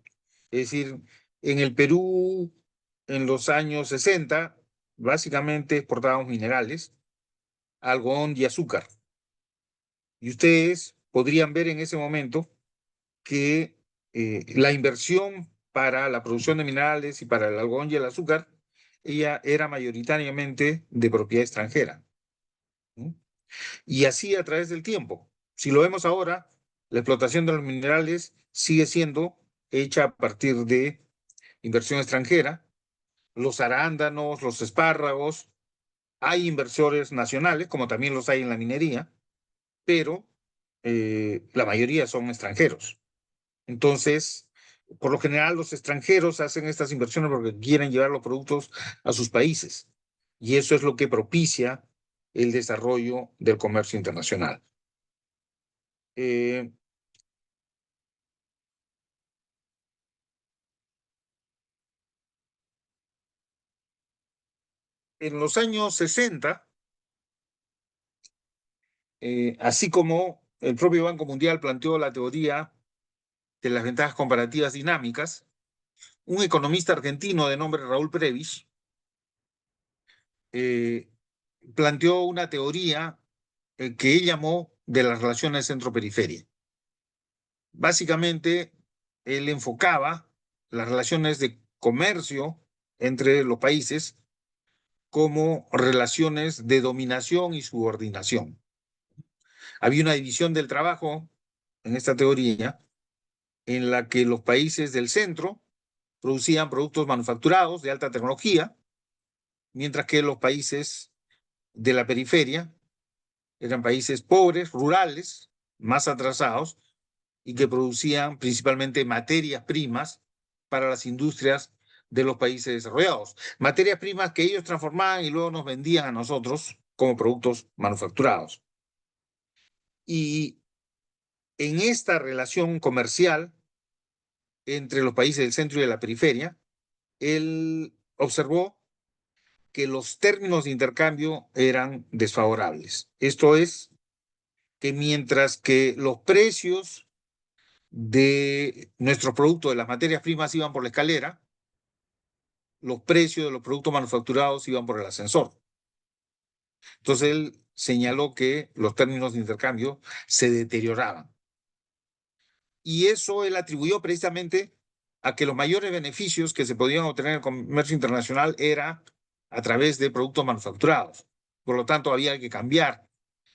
Es decir, en el Perú, en los años 60, básicamente exportábamos minerales, algodón y azúcar. Y ustedes podrían ver en ese momento que la inversión para la producción de minerales y para el algodón y el azúcar, ella era mayoritariamente de propiedad extranjera, ¿no? Y así a través del tiempo. Si lo vemos ahora, la explotación de los minerales sigue siendo hecha a partir de inversión extranjera. Los arándanos, los espárragos, hay inversores nacionales, como también los hay en la minería, pero la mayoría son extranjeros. Entonces, por lo general, los extranjeros hacen estas inversiones porque quieren llevar los productos a sus países. Y eso es lo que propicia el desarrollo del comercio internacional. Eh, en los años 60, así como el propio Banco Mundial planteó la teoría de las ventajas comparativas dinámicas, un economista argentino de nombre Raúl Prebisch eh, planteó una teoría que él llamó de las relaciones centro-periferia. Básicamente, él enfocaba las relaciones de comercio entre los países como relaciones de dominación y subordinación. Había una división del trabajo en esta teoría en la que los países del centro producían productos manufacturados de alta tecnología, mientras que los países de la periferia eran países pobres, rurales, más atrasados y que producían principalmente materias primas para las industrias de los países desarrollados. Materias primas que ellos transformaban y luego nos vendían a nosotros como productos manufacturados. Y en esta relación comercial entre los países del centro y de la periferia, él observó que los términos de intercambio eran desfavorables. Esto es, que mientras que los precios de nuestros productos, de las materias primas, iban por la escalera, los precios de los productos manufacturados iban por el ascensor. Entonces él señaló que los términos de intercambio se deterioraban. Y eso él atribuyó precisamente a que los mayores beneficios que se podían obtener en el comercio internacional era a través de productos manufacturados. Por lo tanto, había que cambiar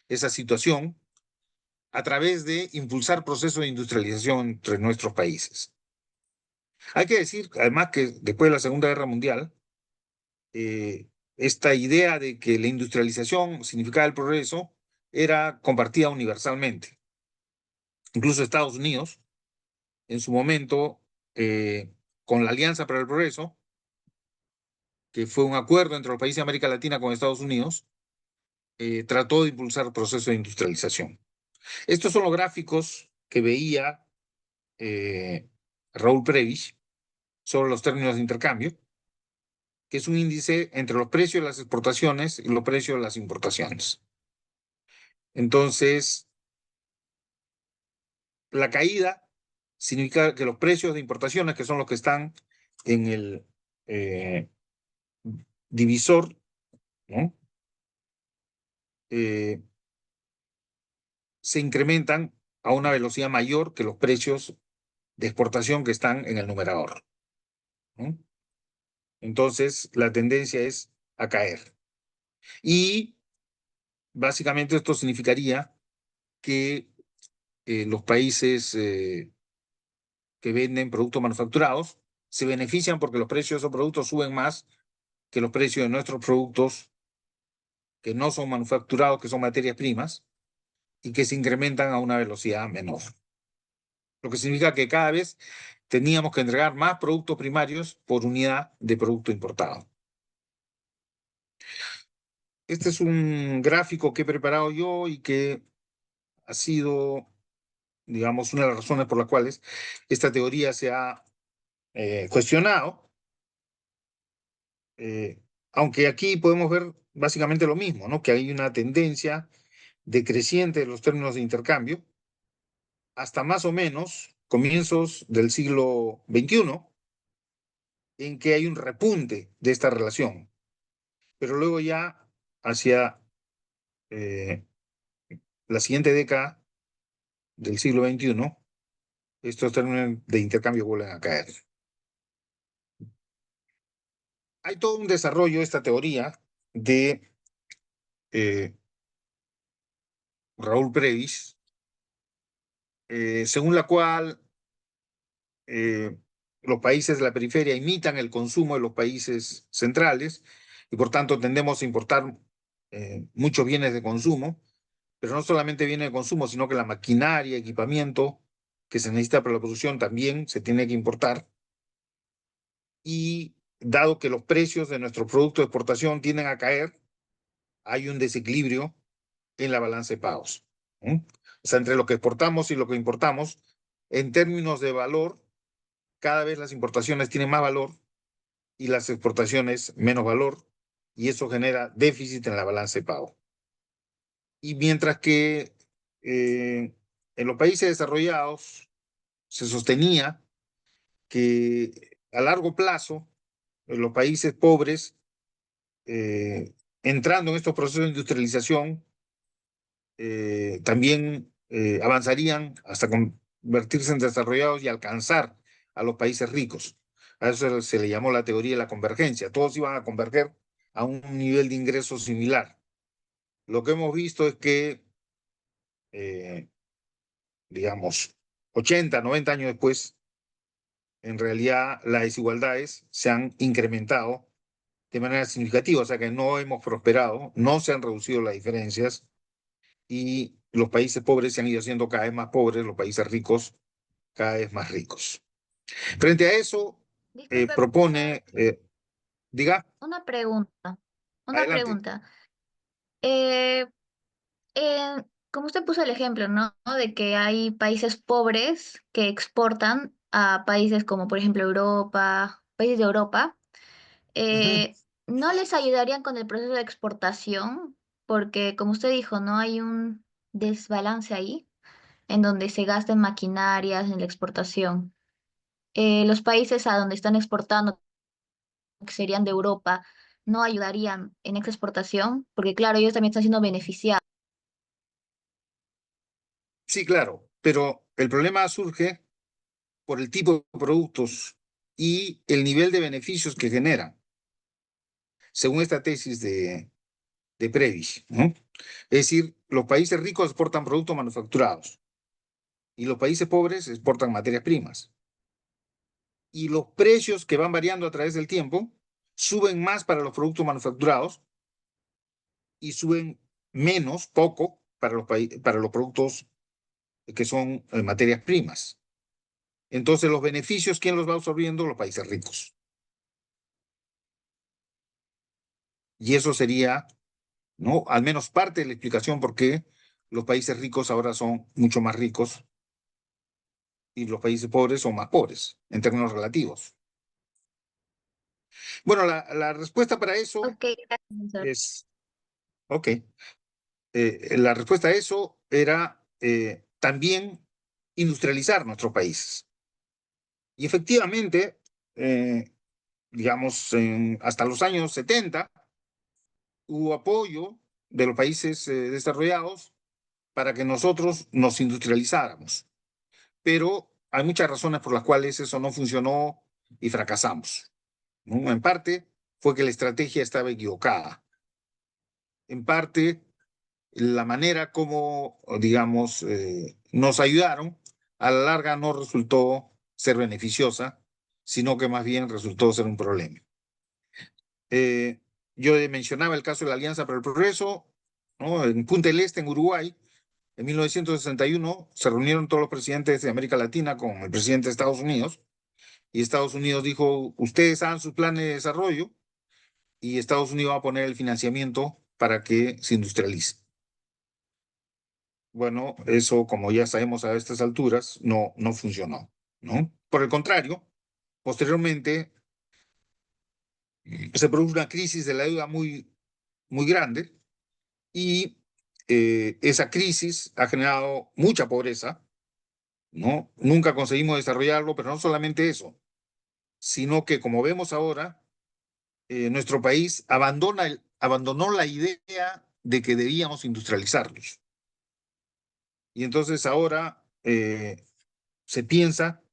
esa situación a través de impulsar procesos de industrialización entre nuestros países. Hay que decir, además, que después de la Segunda Guerra Mundial, esta idea de que la industrialización significaba el progreso era compartida universalmente. Incluso Estados Unidos, en su momento, con la Alianza para el Progreso, que fue un acuerdo entre los países de América Latina con Estados Unidos, trató de impulsar el proceso de industrialización. Estos son los gráficos que veía Raúl Prebisch sobre los términos de intercambio. que es un índice entre los precios de las exportaciones y los precios de las importaciones. Entonces, la caída significa que los precios de importaciones, que son los que están en el eh, divisor, ¿no? Eh, se incrementan a una velocidad mayor que los precios de exportación que están en el numerador, ¿no? Entonces, la tendencia es a caer. Y básicamente esto significaría que los países que venden productos manufacturados se benefician porque los precios de esos productos suben más que los precios de nuestros productos que no son manufacturados, que son materias primas, y que se incrementan a una velocidad menor. Lo que significa que cada vez teníamos que entregar más productos primarios por unidad de producto importado. Este es un gráfico que he preparado yo y que ha sido, digamos, una de las razones por las cuales esta teoría se ha cuestionado, eh, aunque aquí podemos ver básicamente lo mismo, ¿no? Que hay una tendencia decreciente de los términos de intercambio hasta más o menos comienzos del siglo XXI, en que hay un repunte de esta relación. Pero luego ya hacia eh, la siguiente década del siglo XXI, estos términos de intercambio vuelven a caer. Hay todo un desarrollo de esta teoría de eh, Raúl Previs, según la cual eh, los países de la periferia imitan el consumo de los países centrales y por tanto tendemos a importar muchos bienes de consumo, pero no solamente bienes de consumo, sino que la maquinaria, equipamiento que se necesita para la producción también se tiene que importar. Y dado que los precios de nuestros productos de exportación tienden a caer, hay un desequilibrio en la balanza de pagos. ¿Eh? O sea, entre lo que exportamos y lo que importamos, en términos de valor, cada vez las importaciones tienen más valor y las exportaciones menos valor, y eso genera déficit en la balanza de pago. Y mientras que en los países desarrollados se sostenía que a largo plazo en los países pobres, entrando en estos procesos de industrialización, también avanzarían hasta convertirse en desarrollados y alcanzar a los países ricos. A eso se le llamó la teoría de la convergencia. Todos iban a converger a un nivel de ingreso similar. Lo que hemos visto es que, eh, digamos, 80, 90 años después, en realidad las desigualdades se han incrementado de manera significativa, o sea que no hemos prosperado, no se han reducido las diferencias y los países pobres se han ido haciendo cada vez más pobres, los países ricos cada vez más ricos. Frente a eso, Disculpe, profesor, propone, diga, una pregunta. Una adelante. pregunta. Eh, como usted puso el ejemplo, ¿no? De que hay países pobres que exportan a países como, por ejemplo, Europa, países de Europa, Ujú. ¿no les ayudarían con el proceso de exportación? Porque, como usted dijo, ¿no? Hay un desbalance ahí en donde se gasta en maquinarias, en la exportación. Los países a donde están exportando que serían de Europa, no ayudarían en esa exportación, porque claro, ellos también están siendo beneficiados. Sí, claro, pero el problema surge por el tipo de productos y el nivel de beneficios que generan, según esta tesis de Previs, ¿no? Es decir, los países ricos exportan productos manufacturados y los países pobres exportan materias primas. Y los precios que van variando a través del tiempo suben más para los productos manufacturados y suben menos, poco, para los productos que son materias primas. Entonces, los beneficios, ¿quién los va absorbiendo? Los países ricos. Y eso sería, ¿no? Al menos parte de la explicación por qué los países ricos ahora son mucho más ricos y los países pobres son más pobres en términos relativos. Bueno, la respuesta para eso Ok, gracias, profesor. es, ok, la respuesta a eso era también industrializar nuestros países. Y efectivamente, eh, digamos, hasta los años 70 hubo apoyo de los países desarrollados para que nosotros nos industrializáramos. Pero hay muchas razones por las cuales eso no funcionó y fracasamos, ¿no? En parte fue que la estrategia estaba equivocada. En parte, la manera como, digamos, nos ayudaron, a la larga no resultó ser beneficiosa, sino que más bien resultó ser un problema. Eh, yo mencionaba el caso de la Alianza para el Progreso, ¿no? En Punta del Este, en Uruguay, en 1961 se reunieron todos los presidentes de América Latina con el presidente de Estados Unidos y Estados Unidos dijo, ustedes hagan sus planes de desarrollo y Estados Unidos va a poner el financiamiento para que se industrialice. Bueno, eso, como ya sabemos a estas alturas, no funcionó, ¿no? Por el contrario, posteriormente se produjo una crisis de la deuda muy grande y esa crisis ha generado mucha pobreza, ¿no? Nunca conseguimos desarrollarlo, pero no solamente eso, sino que como vemos ahora, nuestro país abandonó la idea de que debíamos industrializarlos. Y entonces ahora se piensa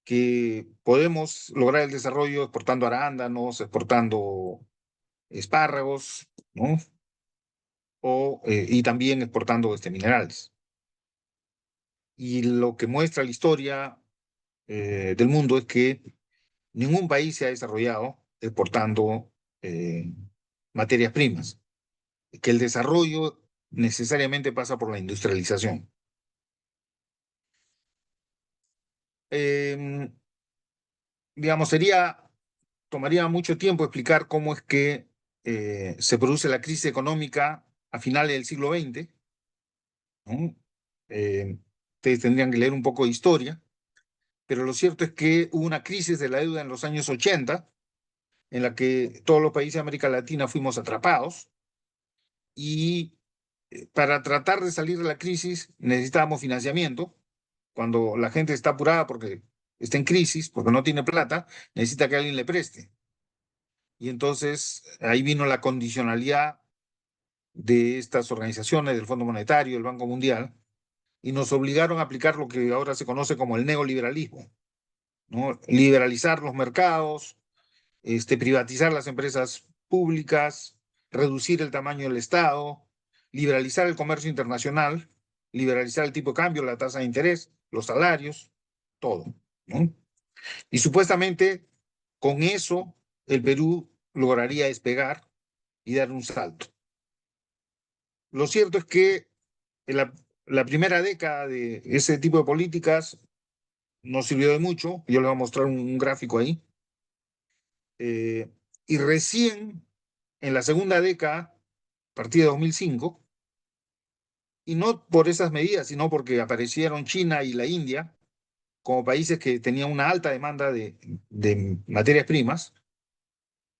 que podemos lograr el desarrollo exportando arándanos, exportando espárragos, ¿no? Y también exportando minerales. Y lo que muestra la historia del mundo es que ningún país se ha desarrollado exportando eh, materias primas, que el desarrollo necesariamente pasa por la industrialización. Eh, digamos, tomaría mucho tiempo explicar cómo es que se produce la crisis económica a finales del siglo XX, ¿no? Ustedes tendrían que leer un poco de historia, pero lo cierto es que hubo una crisis de la deuda en los años 80, en la que todos los países de América Latina fuimos atrapados y para tratar de salir de la crisis necesitábamos financiamiento. Cuando la gente está apurada porque está en crisis, porque no tiene plata, necesita que alguien le preste. Y entonces ahí vino la condicionalidad de estas organizaciones, del Fondo Monetario, del Banco Mundial, y nos obligaron a aplicar lo que ahora se conoce como el neoliberalismo, ¿no? Liberalizar los mercados, privatizar las empresas públicas, reducir el tamaño del Estado, liberalizar el comercio internacional, liberalizar el tipo de cambio, la tasa de interés, los salarios, todo, ¿no? Y supuestamente con eso el Perú lograría despegar y dar un salto. Lo cierto es que en la primera década de ese tipo de políticas no sirvió de mucho. Yo les voy a mostrar un gráfico ahí. Eh, y recién en la segunda década, a partir de 2005, y no por esas medidas, sino porque aparecieron China y la India como países que tenían una alta demanda de materias primas,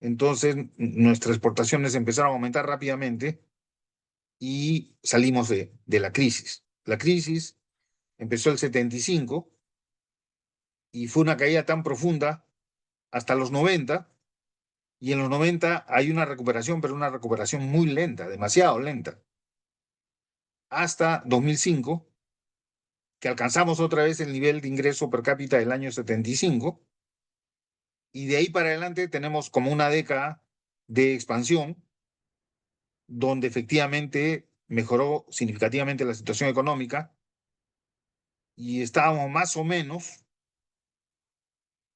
entonces nuestras exportaciones empezaron a aumentar rápidamente y salimos de la crisis. La crisis empezó el 75 y fue una caída tan profunda hasta los 90, y en los 90 hay una recuperación, pero una recuperación muy lenta, demasiado lenta, hasta 2005, que alcanzamos otra vez el nivel de ingreso per cápita del año 75, y de ahí para adelante tenemos como una década de expansión, donde efectivamente mejoró significativamente la situación económica, y estábamos más o menos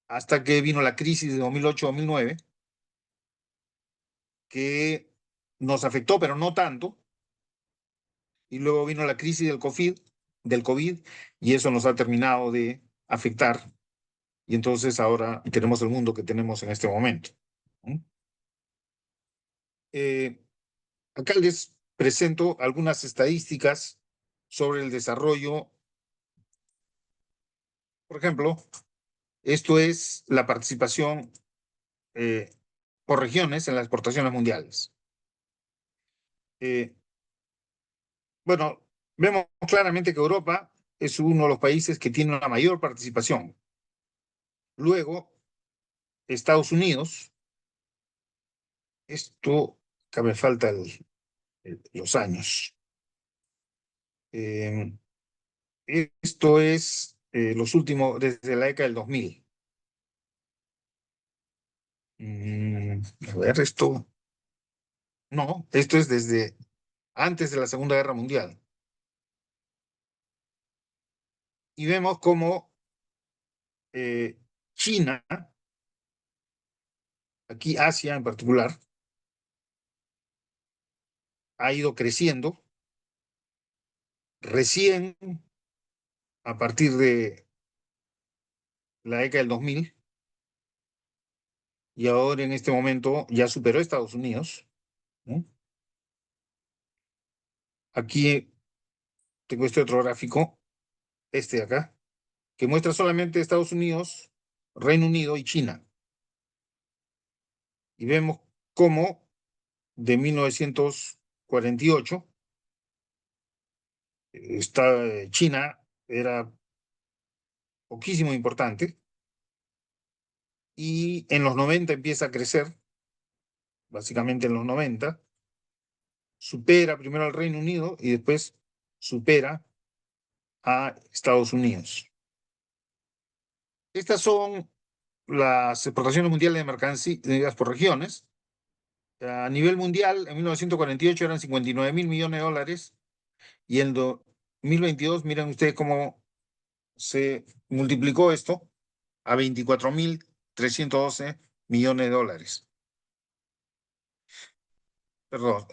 hasta que vino la crisis de 2008-2009, que nos afectó, pero no tanto, y luego vino la crisis del COVID, y eso nos ha terminado de afectar, y entonces ahora tenemos el mundo que tenemos en este momento, ¿no? Eh, Acá les presento algunas estadísticas sobre el desarrollo. Por ejemplo, esto es la participación por regiones en las exportaciones mundiales. Bueno, vemos claramente que Europa es uno de los países que tiene una mayor participación. Luego, Estados Unidos, esto, acá me falta los años. Eh, Esto es los últimos, desde la década del 2000. A ver, esto, no, esto es desde antes de la Segunda Guerra Mundial. Y vemos cómo China, aquí Asia en particular, ha ido creciendo recién a partir de la década del 2000 y ahora en este momento ya superó a Estados Unidos, ¿no? Aquí tengo este otro gráfico, este de acá, que muestra solamente Estados Unidos, Reino Unido y China. Y vemos cómo de 1948 China era poquísimo importante y en los 90 empieza a crecer, básicamente en los 90, supera primero al Reino Unido y después supera a Estados Unidos. Estas son las exportaciones mundiales de mercancías por regiones. A nivel mundial, en 1948 eran 59.000 millones de dólares y en 2022, miren ustedes cómo se multiplicó esto a 24.312 millones de dólares. Perdón,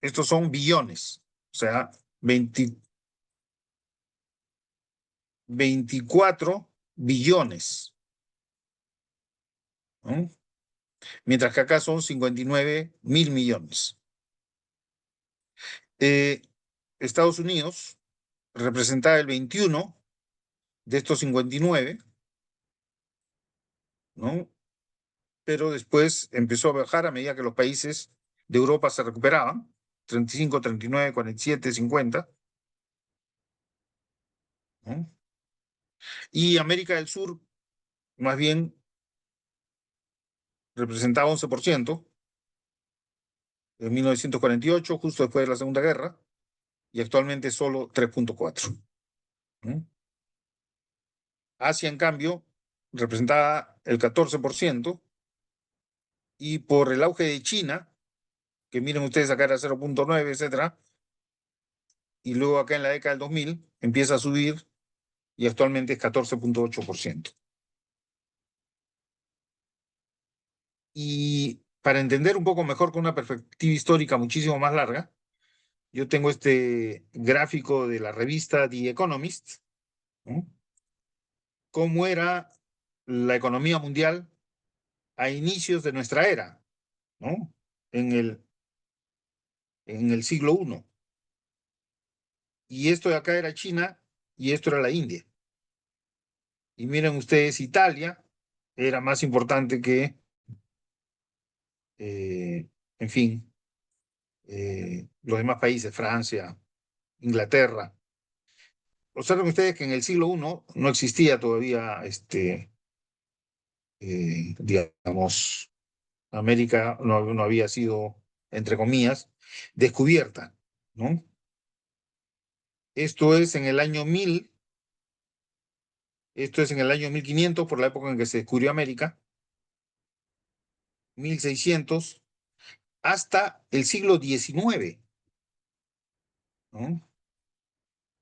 estos son billones, o sea, 24 billones, ¿no? Mientras que acá son 59.000 millones. Eh, Estados Unidos representaba el 21 de estos 59, ¿no? Pero después empezó a bajar a medida que los países de Europa se recuperaban, 35, 39, 47, 50, ¿no? Y América del Sur, más bien, representaba 11% en 1948, justo después de la Segunda Guerra, y actualmente solo 3,4. ¿No? Asia, en cambio, representaba el 14%, y por el auge de China, que miren ustedes acá era 0,9, etcétera, y luego acá en la década del 2000 empieza a subir y actualmente es 14,8%. Y para entender un poco mejor con una perspectiva histórica muchísimo más larga, yo tengo este gráfico de la revista The Economist, ¿no? Cómo era la economía mundial a inicios de nuestra era, ¿no? En el siglo I. Y esto de acá era China y esto era la India. Y miren ustedes, Italia era más importante que, en fin, los demás países, Francia, Inglaterra. Observen ustedes que en el siglo I no existía todavía, digamos, América no había sido, entre comillas, descubierta, ¿no? Esto es en el año 1000, esto es en el año 1500, por la época en que se descubrió América, 1600, hasta el siglo XIX, ¿no?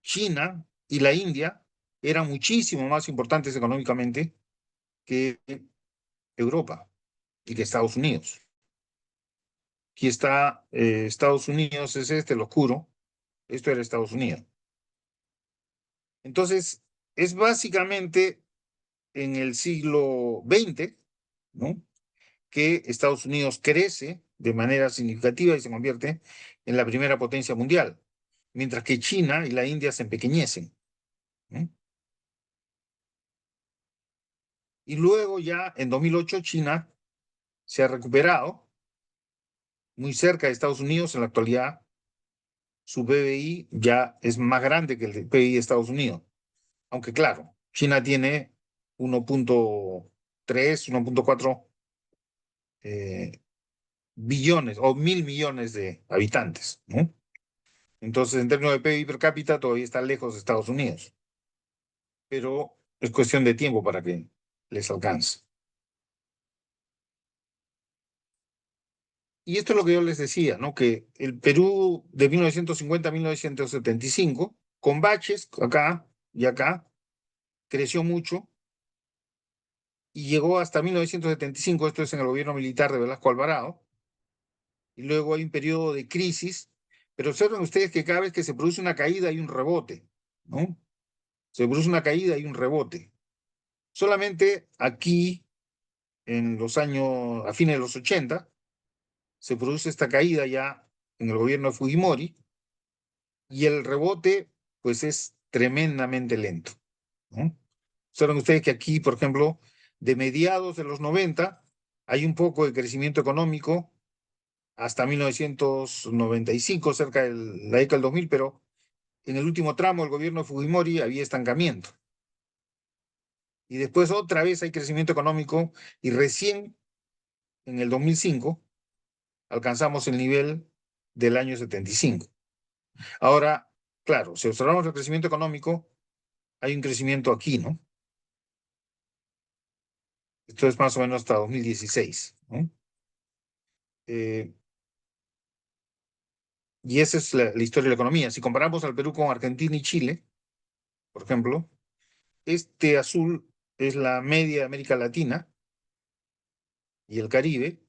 China y la India eran muchísimo más importantes económicamente que Europa y que Estados Unidos. Aquí está Estados Unidos, es este, lo oscuro, esto era Estados Unidos. Entonces, es básicamente en el siglo XX, ¿no?, que Estados Unidos crece de manera significativa y se convierte en la primera potencia mundial, mientras que China y la India se empequeñecen, ¿no? Y luego ya en 2008 China se ha recuperado, muy cerca de Estados Unidos. En la actualidad, su PBI ya es más grande que el PBI de Estados Unidos. Aunque claro, China tiene 1.3, 1.4 billones o 1.000 millones de habitantes, ¿no? Entonces, en términos de PIB per cápita, todavía está lejos de Estados Unidos, pero es cuestión de tiempo para que les alcance. Y esto es lo que yo les decía, ¿no? Que el Perú de 1950 a 1975, con baches acá y acá, creció mucho y llegó hasta 1975, esto es en el gobierno militar de Velasco Alvarado, y luego hay un periodo de crisis, pero observen ustedes que cada vez que se produce una caída hay un rebote, ¿no? Se produce una caída y un rebote. Solamente aquí, en los años, a fines de los 80, se produce esta caída ya en el gobierno de Fujimori, y el rebote, pues, es tremendamente lento, ¿no? Saben ustedes que aquí, por ejemplo, de mediados de los 90, hay un poco de crecimiento económico hasta 1995, cerca de la década del 2000, pero en el último tramo del gobierno de Fujimori había estancamiento. Y después otra vez hay crecimiento económico y recién en el 2005 alcanzamos el nivel del año 75. Ahora, claro, si observamos el crecimiento económico, hay un crecimiento aquí, ¿no? Esto es más o menos hasta 2016, ¿no? Eh, y esa es la historia de la economía. Si comparamos al Perú con Argentina y Chile, por ejemplo, este azul es la media de América Latina y el Caribe.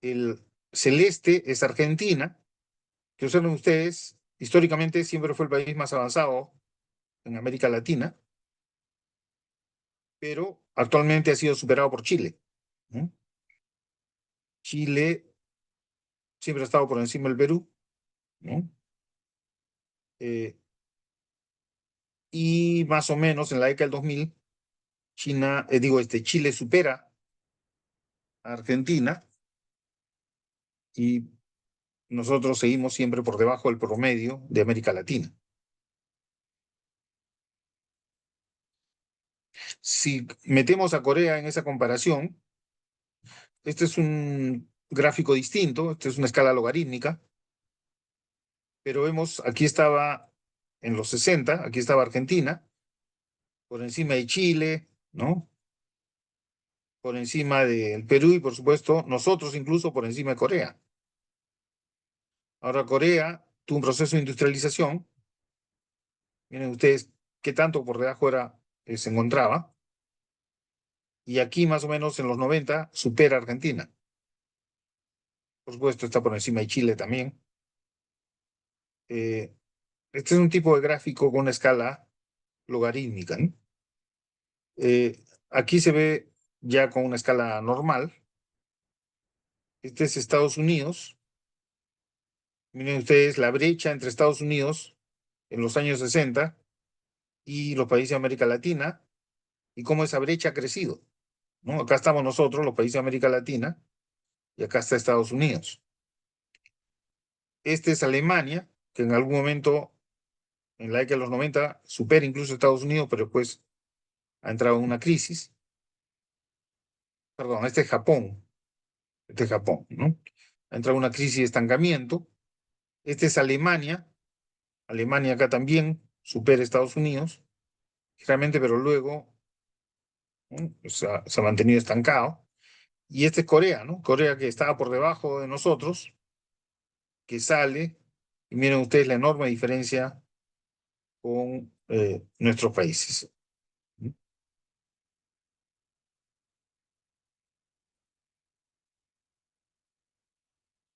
El celeste es Argentina, que observen ustedes, históricamente siempre fue el país más avanzado en América Latina, pero actualmente ha sido superado por Chile, ¿no? Chile siempre ha estado por encima del Perú, ¿no? Eh, y más o menos en la década del 2000, Chile supera a Argentina y nosotros seguimos siempre por debajo del promedio de América Latina. Si metemos a Corea en esa comparación, este es un gráfico distinto, esta es una escala logarítmica, pero vemos, aquí estaba en los 60, aquí estaba Argentina, por encima de Chile, ¿no? Por encima del Perú y, por supuesto, nosotros incluso por encima de Corea. Ahora Corea tuvo un proceso de industrialización. Miren ustedes qué tanto por debajo se encontraba. Y aquí más o menos en los 90 supera a Argentina. Por supuesto está por encima de Chile también. Eh, este es un tipo de gráfico con una escala logarítmica, ¿no? Aquí se ve ya con una escala normal. Este es Estados Unidos. Miren ustedes la brecha entre Estados Unidos en los años 60 y los países de América Latina y cómo esa brecha ha crecido, ¿no? Acá estamos nosotros, los países de América Latina, y acá está Estados Unidos. Este es Alemania, que en algún momento, en la década de los 90, supera incluso a Estados Unidos, pero después ha entrado en una crisis. Perdón, este es Japón, ¿no? Ha entrado en una crisis de estancamiento. Este es Alemania. Alemania acá también supera a Estados Unidos, realmente, pero luego, ¿no? Se ha mantenido estancado. Y este es Corea, ¿no? Corea, que estaba por debajo de nosotros, que sale, y miren ustedes la enorme diferencia con nuestros países.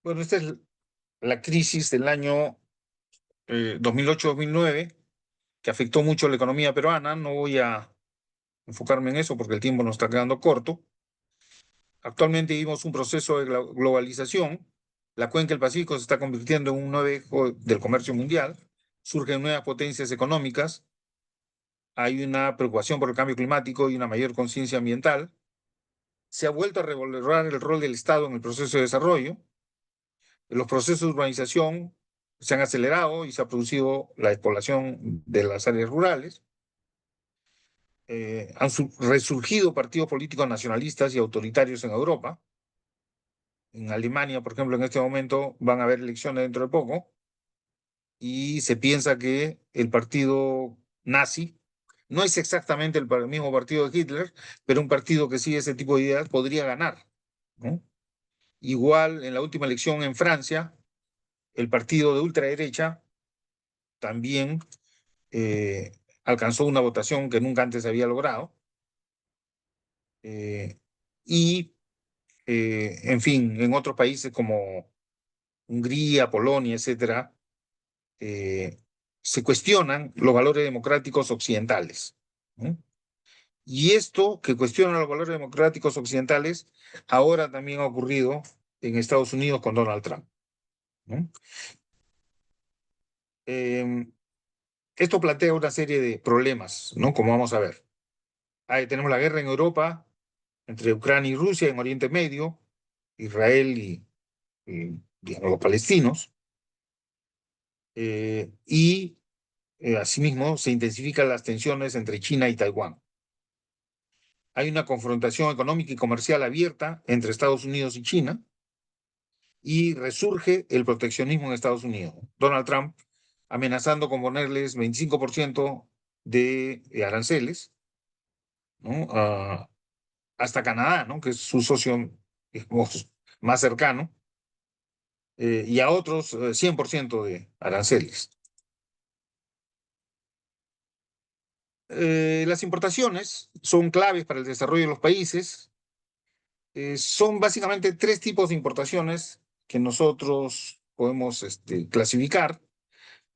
Bueno, esta es la crisis del año 2008-2009, que afectó mucho la economía peruana. No voy a enfocarme en eso porque el tiempo nos está quedando corto. Actualmente vivimos un proceso de globalización. La cuenca del Pacífico se está convirtiendo en un nuevo eje del comercio mundial. Surgen nuevas potencias económicas. Hay una preocupación por el cambio climático y una mayor conciencia ambiental. se ha vuelto a revalorar el rol del Estado en el proceso de desarrollo. Los procesos de urbanización se han acelerado y se ha producido la despoblación de las áreas rurales. Han resurgido partidos políticos nacionalistas y autoritarios en Europa. En Alemania, por ejemplo, en este momento van a haber elecciones dentro de poco y se piensa que el partido nazi no es exactamente el mismo partido de Hitler, pero un partido que sigue ese tipo de ideas podría ganar, ¿no? Igual en la última elección en Francia, el partido de ultraderecha también eh, alcanzó una votación que nunca antes había logrado. Eh, y, en fin, en otros países como Hungría, Polonia, etcétera, eh, se cuestionan los valores democráticos occidentales, ¿no? Y esto que cuestiona los valores democráticos occidentales ahora también ha ocurrido en Estados Unidos con Donald Trump, ¿no? Esto plantea una serie de problemas, ¿no? Como vamos a ver. Ahí tenemos la guerra en Europa entre Ucrania y Rusia en Oriente Medio, Israel y digamos, los palestinos, y asimismo se intensifican las tensiones entre China y Taiwán. Hay una confrontación económica y comercial abierta entre Estados Unidos y China y resurge el proteccionismo en Estados Unidos. Donald Trump amenazando con ponerles 25% de aranceles, ¿no? Hasta Canadá, ¿no? Que es su socio digamos, más cercano, y a otros 100% de aranceles. Las importaciones son claves para el desarrollo de los países. Son básicamente tres tipos de importaciones que nosotros podemos clasificar.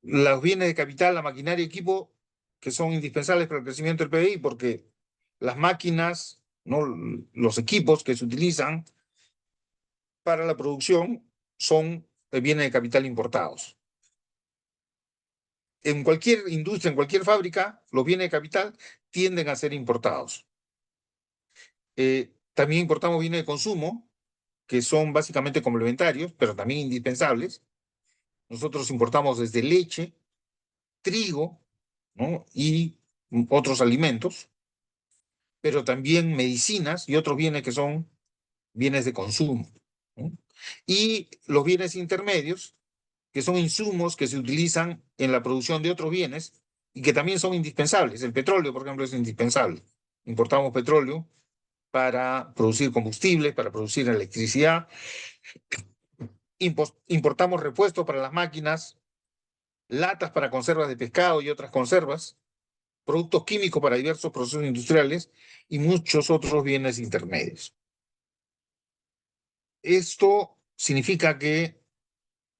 Los bienes de capital, la maquinaria y equipo, que son indispensables para el crecimiento del PBI, porque las máquinas, ¿no? Los equipos que se utilizan para la producción son bienes de capital importados. En cualquier industria, en cualquier fábrica, los bienes de capital tienden a ser importados. También importamos bienes de consumo, que son básicamente complementarios, pero también indispensables. Nosotros importamos desde leche, trigo, ¿no? Y otros alimentos, pero también medicinas y otros bienes que son bienes de consumo, ¿no? Y los bienes intermedios, que son insumos que se utilizan en la producción de otros bienes y que también son indispensables. El petróleo, por ejemplo, es indispensable. Importamos petróleo para producir combustibles, para producir electricidad. Importamos repuestos para las máquinas, latas para conservas de pescado y otras conservas, productos químicos para diversos procesos industriales y muchos otros bienes intermedios. Esto significa que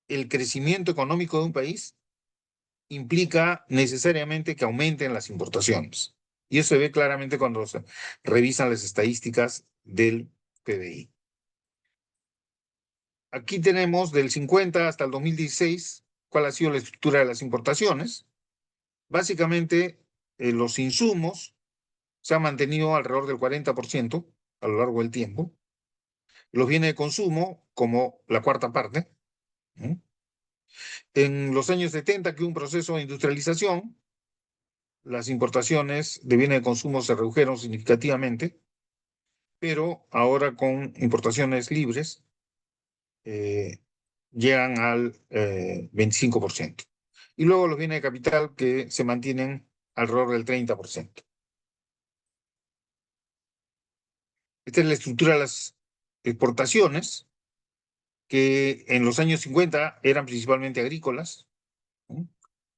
el crecimiento económico de un país implica necesariamente que aumenten las importaciones. Y eso se ve claramente cuando se revisan las estadísticas del PBI. Aquí tenemos del 50 hasta el 2016 cuál ha sido la estructura de las importaciones. Básicamente, los insumos se han mantenido alrededor del 40% a lo largo del tiempo. Los bienes de consumo como la cuarta parte, ¿no? En los años 70, que hubo un proceso de industrialización, las importaciones de bienes de consumo se redujeron significativamente, pero ahora con importaciones libres llegan al 25%. Y luego los bienes de capital que se mantienen alrededor del 30%. Esta es la estructura de las exportaciones, que en los años 50 eran principalmente agrícolas, ¿no?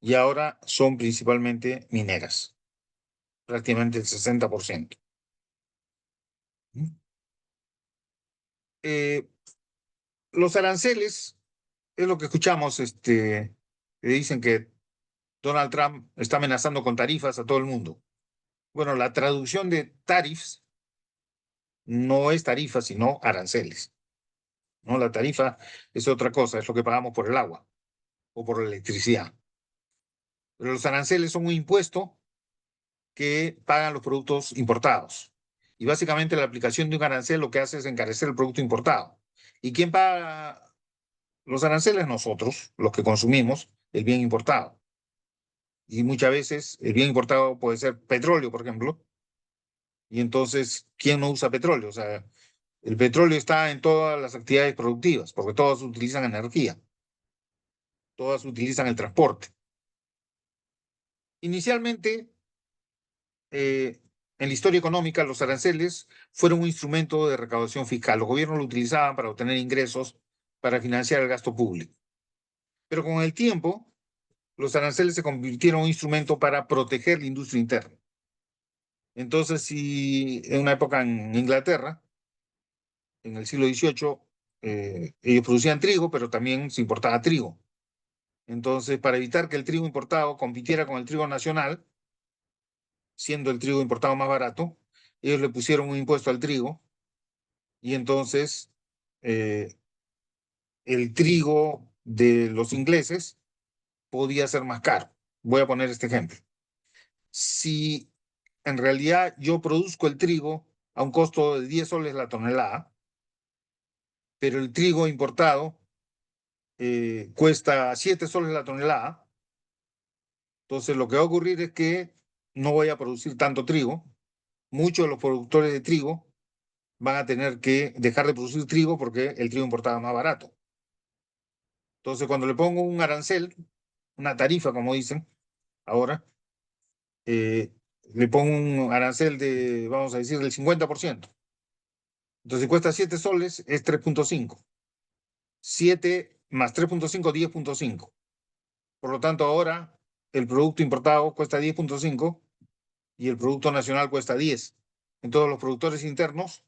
Y ahora son principalmente mineras, prácticamente el 60%. Los aranceles, es lo que escuchamos, que dicen que Donald Trump está amenazando con tarifas a todo el mundo. Bueno, la traducción de tariffs no es tarifa, sino aranceles, ¿no? La tarifa es otra cosa, es lo que pagamos por el agua o por la electricidad. Pero los aranceles son un impuesto que pagan los productos importados. Y básicamente la aplicación de un arancel lo que hace es encarecer el producto importado. ¿Y quién paga los aranceles? Nosotros, los que consumimos el bien importado. Y muchas veces el bien importado puede ser petróleo, por ejemplo. Y entonces, ¿quién no usa petróleo? O sea, el petróleo está en todas las actividades productivas, porque todas utilizan energía, todas utilizan el transporte. Inicialmente, en la historia económica, los aranceles fueron un instrumento de recaudación fiscal. Los gobiernos lo utilizaban para obtener ingresos para financiar el gasto público. Pero con el tiempo, los aranceles se convirtieron en un instrumento para proteger la industria interna. Entonces, si en una época en Inglaterra, en el siglo XVIII, ellos producían trigo, pero también se importaba trigo. Entonces, para evitar que el trigo importado compitiera con el trigo nacional, siendo el trigo importado más barato, ellos le pusieron un impuesto al trigo y entonces eh, el trigo de los ingleses podía ser más caro. Voy a poner este ejemplo. Si en realidad yo produzco el trigo a un costo de 10 soles la tonelada, pero el trigo importado cuesta 7 soles la tonelada, entonces lo que va a ocurrir es que no voy a producir tanto trigo. Muchos de los productores de trigo van a tener que dejar de producir trigo porque el trigo importado es más barato. Entonces, cuando le pongo un arancel, una tarifa, como dicen ahora, le pongo un arancel de, vamos a decir, del 50%. Entonces, si cuesta 7 soles, es 3.5. 7 más 3.5, 10.5. Por lo tanto, ahora el producto importado cuesta 10.5 y el producto nacional cuesta 10. Entonces, los productores internos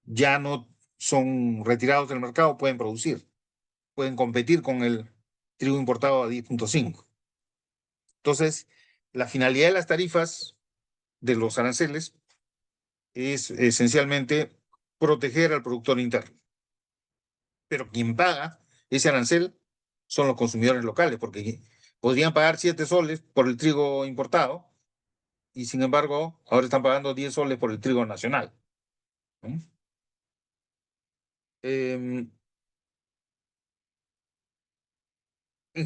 ya no son retirados del mercado, pueden producir, pueden competir con el trigo importado a 10.5. Entonces, la finalidad de las tarifas de los aranceles es esencialmente proteger al productor interno. Pero quien paga ese arancel son los consumidores locales, porque podrían pagar 7 soles por el trigo importado y sin embargo ahora están pagando 10 soles por el trigo nacional. ¿No? En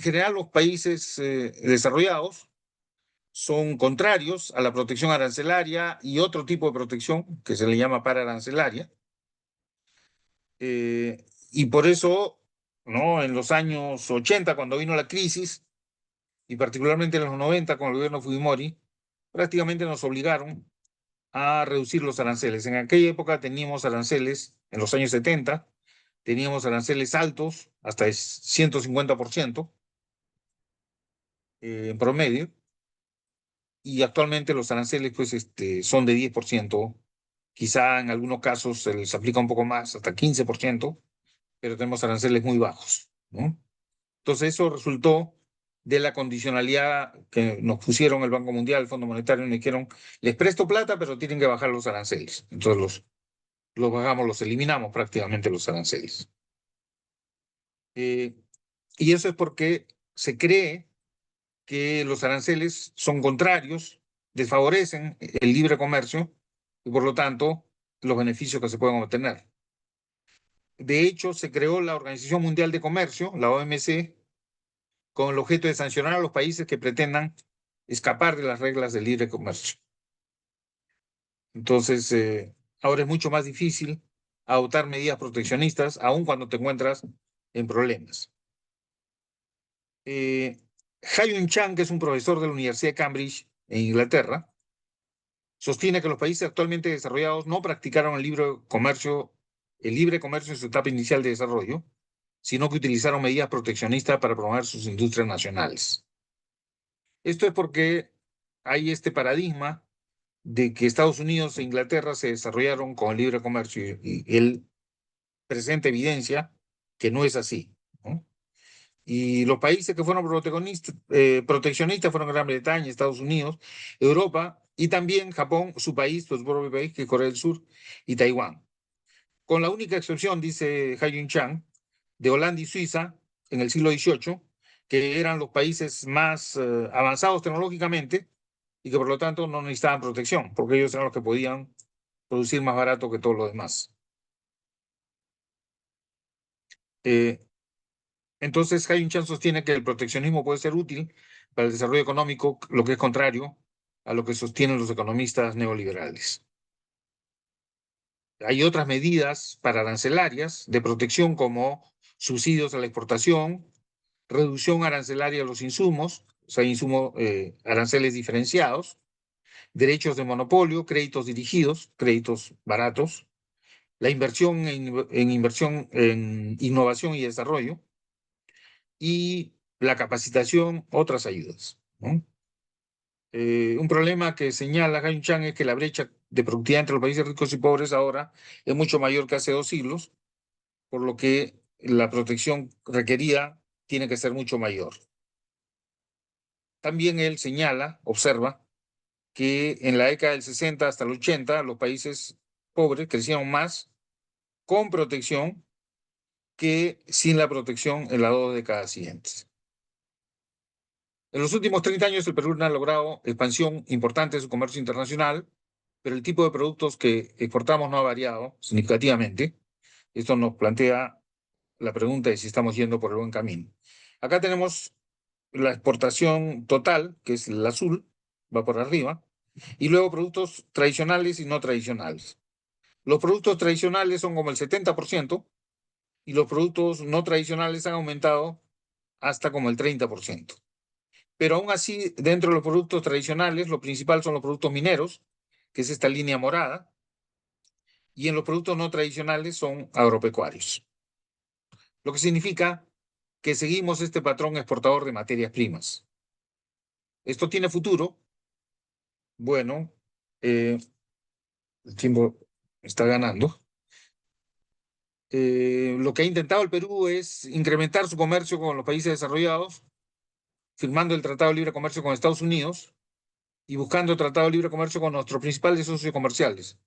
general, los países desarrollados son contrarios a la protección arancelaria y otro tipo de protección que se le llama paraarancelaria. Y por eso, ¿no? En los años 80, cuando vino la crisis, y particularmente en los 90 con el gobierno Fujimori, prácticamente nos obligaron a reducir los aranceles. En aquella época teníamos aranceles, en los años 70, teníamos aranceles altos, hasta el 150% en promedio, y actualmente los aranceles pues, son de 10%, quizá en algunos casos se les aplica un poco más, hasta 15%, pero tenemos aranceles muy bajos, ¿no? Entonces eso resultó de la condicionalidad que nos pusieron el Banco Mundial, el Fondo Monetario, nos dijeron, les presto plata, pero tienen que bajar los aranceles. Entonces los bajamos, los eliminamos prácticamente los aranceles. Y eso es porque se cree que los aranceles son contrarios, desfavorecen el libre comercio y por lo tanto los beneficios que se pueden obtener. De hecho, se creó la Organización Mundial de Comercio, la OMC, con el objeto de sancionar a los países que pretendan escapar de las reglas del libre comercio. Entonces, ahora es mucho más difícil adoptar medidas proteccionistas, aun cuando te encuentras en problemas. Ha-Joon Chang, que es un profesor de la Universidad de Cambridge, en Inglaterra, sostiene que los países actualmente desarrollados no practicaron el libre comercio en su etapa inicial de desarrollo, sino que utilizaron medidas proteccionistas para promover sus industrias nacionales. Esto es porque hay este paradigma de que Estados Unidos e Inglaterra se desarrollaron con el libre comercio y él presenta evidencia que no es así, ¿no? Y los países que fueron proteccionistas fueron Gran Bretaña, Estados Unidos, Europa y también Japón, su país, su propio país, que es Corea del Sur y Taiwán. Con la única excepción, dice Ha-Joon Chang, de Holanda y Suiza en el siglo XVIII, que eran los países más avanzados tecnológicamente y que por lo tanto no necesitaban protección, porque ellos eran los que podían producir más barato que todo lo demás. Entonces, Hyun Chan sostiene que el proteccionismo puede ser útil para el desarrollo económico, lo que es contrario a lo que sostienen los economistas neoliberales. Hay otras medidas pararancelarias de protección como subsidios a la exportación, reducción arancelaria a los insumos, o sea, aranceles diferenciados, derechos de monopolio, créditos dirigidos, créditos baratos, la inversión en innovación y desarrollo y la capacitación, otras ayudas, ¿no? Un problema que señala Hyun Chan es que la brecha de productividad entre los países ricos y pobres ahora es mucho mayor que hace 2 siglos, por lo que la protección requerida tiene que ser mucho mayor. También él señala, observa, que en la década del 60 hasta el 80 los países pobres crecieron más con protección que sin la protección en las 2 décadas siguientes. En los últimos 30 años el Perú ha logrado expansión importante de su comercio internacional, pero el tipo de productos que exportamos no ha variado significativamente. Esto nos plantea la pregunta de si estamos yendo por el buen camino. Acá tenemos la exportación total, que es el azul, va por arriba, y luego productos tradicionales y no tradicionales. Los productos tradicionales son como el 70% y los productos no tradicionales han aumentado hasta como el 30%. Pero aún así, dentro de los productos tradicionales, lo principal son los productos mineros, que es esta línea morada, y en los productos no tradicionales son agropecuarios. Lo que significa que seguimos este patrón exportador de materias primas. ¿Esto tiene futuro? Bueno, el tiempo está ganando. Lo que ha intentado el Perú es incrementar su comercio con los países desarrollados, firmando el Tratado de Libre Comercio con Estados Unidos y buscando el Tratado de Libre Comercio con nuestros principales socios comerciales,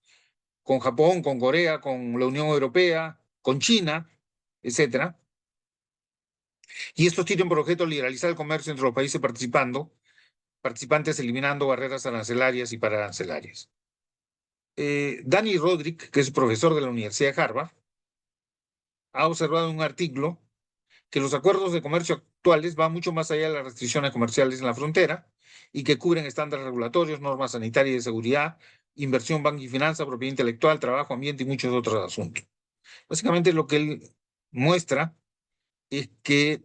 con Japón, con Corea, con la Unión Europea, con China, etcétera. Y estos tienen por objeto liberalizar el comercio entre los países participantes eliminando barreras arancelarias y pararancelarias. Danny Rodrik, que es profesor de la Universidad de Harvard, ha observado en un artículo que los acuerdos de comercio actuales van mucho más allá de las restricciones comerciales en la frontera y que cubren estándares regulatorios, normas sanitarias y de seguridad, inversión, banca y finanza, propiedad intelectual, trabajo, ambiente y muchos otros asuntos. Básicamente lo que él muestra es que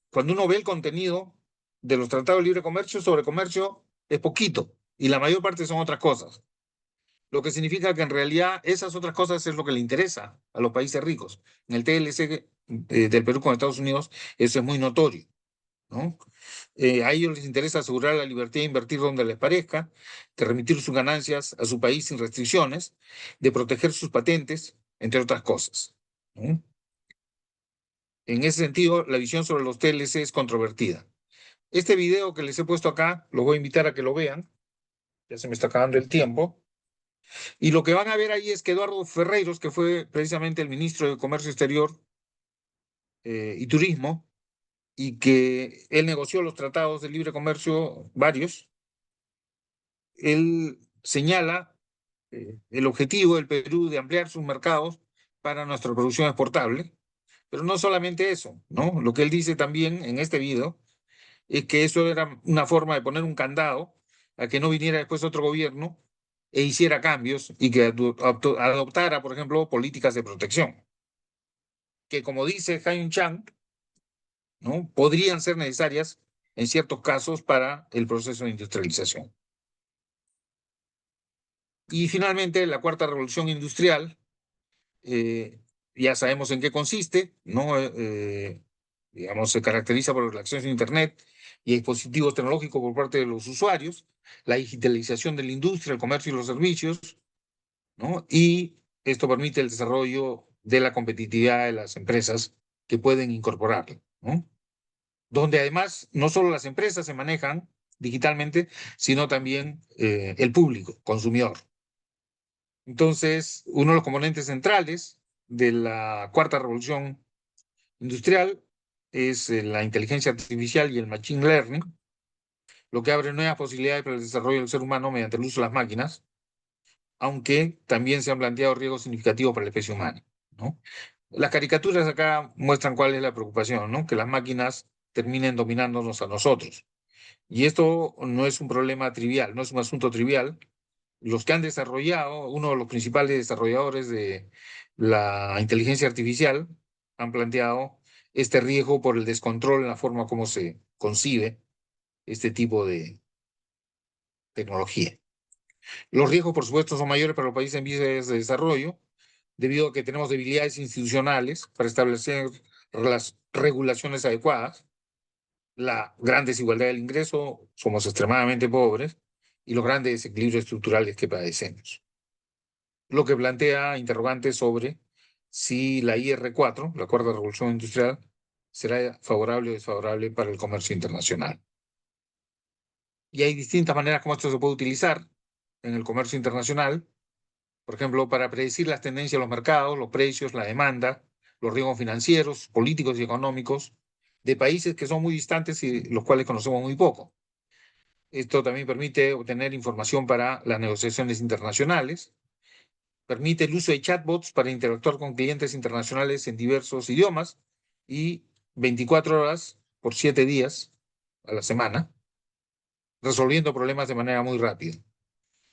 cuando uno ve el contenido de los tratados de libre comercio sobre comercio es poquito y la mayor parte son otras cosas. Lo que significa que en realidad esas otras cosas es lo que le interesa a los países ricos. En el TLC del Perú con Estados Unidos eso es muy notorio, ¿no? A ellos les interesa asegurar la libertad de invertir donde les parezca, de remitir sus ganancias a su país sin restricciones, de proteger sus patentes, entre otras cosas, ¿no? En ese sentido, la visión sobre los TLC es controvertida. Este video que les he puesto acá, los voy a invitar a que lo vean. Ya se me está acabando el tiempo. Y lo que van a ver ahí es que Eduardo Ferreiros, que fue precisamente el ministro de Comercio Exterior y Turismo, y que él negoció los tratados de libre comercio varios, él señala el objetivo del Perú de ampliar sus mercados para nuestra producción exportable, pero no solamente eso, ¿no? Lo que él dice también en este video es que eso era una forma de poner un candado a que no viniera después otro gobierno e hiciera cambios y que adoptara, por ejemplo, políticas de protección, que como dice Hyun Chan, ¿no? Podrían ser necesarias en ciertos casos para el proceso de industrialización. Y finalmente, la cuarta revolución industrial, ya sabemos en qué consiste, ¿no? Digamos, se caracteriza por el acceso a Internet y dispositivos tecnológicos por parte de los usuarios, la digitalización de la industria, el comercio y los servicios, ¿no? Y esto permite el desarrollo de la competitividad de las empresas que pueden incorporarlo, ¿no? Donde además no solo las empresas se manejan digitalmente, sino también el público, consumidor. Entonces, uno de los componentes centrales de la cuarta revolución industrial es la inteligencia artificial y el machine learning, lo que abre nuevas posibilidades para el desarrollo del ser humano mediante el uso de las máquinas, aunque también se han planteado riesgos significativos para la especie humana, ¿no? Las caricaturas acá muestran cuál es la preocupación, ¿no? Que las máquinas terminen dominándonos a nosotros. Y esto no es un problema trivial, no es un asunto trivial. Los que han desarrollado, uno de los principales desarrolladores de la inteligencia artificial, han planteado este riesgo por el descontrol en la forma como se concibe este tipo de tecnología. Los riesgos, por supuesto, son mayores para los países en vías de desarrollo, debido a que tenemos debilidades institucionales para establecer las regulaciones adecuadas, la gran desigualdad del ingreso, somos extremadamente pobres, y los grandes desequilibrios estructurales que padecemos. Lo que plantea interrogantes sobre si la IR4, la Cuarta Revolución Industrial, será favorable o desfavorable para el comercio internacional. Y hay distintas maneras como esto se puede utilizar en el comercio internacional, por ejemplo, para predecir las tendencias de los mercados, los precios, la demanda, los riesgos financieros, políticos y económicos de países que son muy distantes y los cuales conocemos muy poco. Esto también permite obtener información para las negociaciones internacionales, permite el uso de chatbots para interactuar con clientes internacionales en diversos idiomas y 24 horas por 7 días a la semana, resolviendo problemas de manera muy rápida.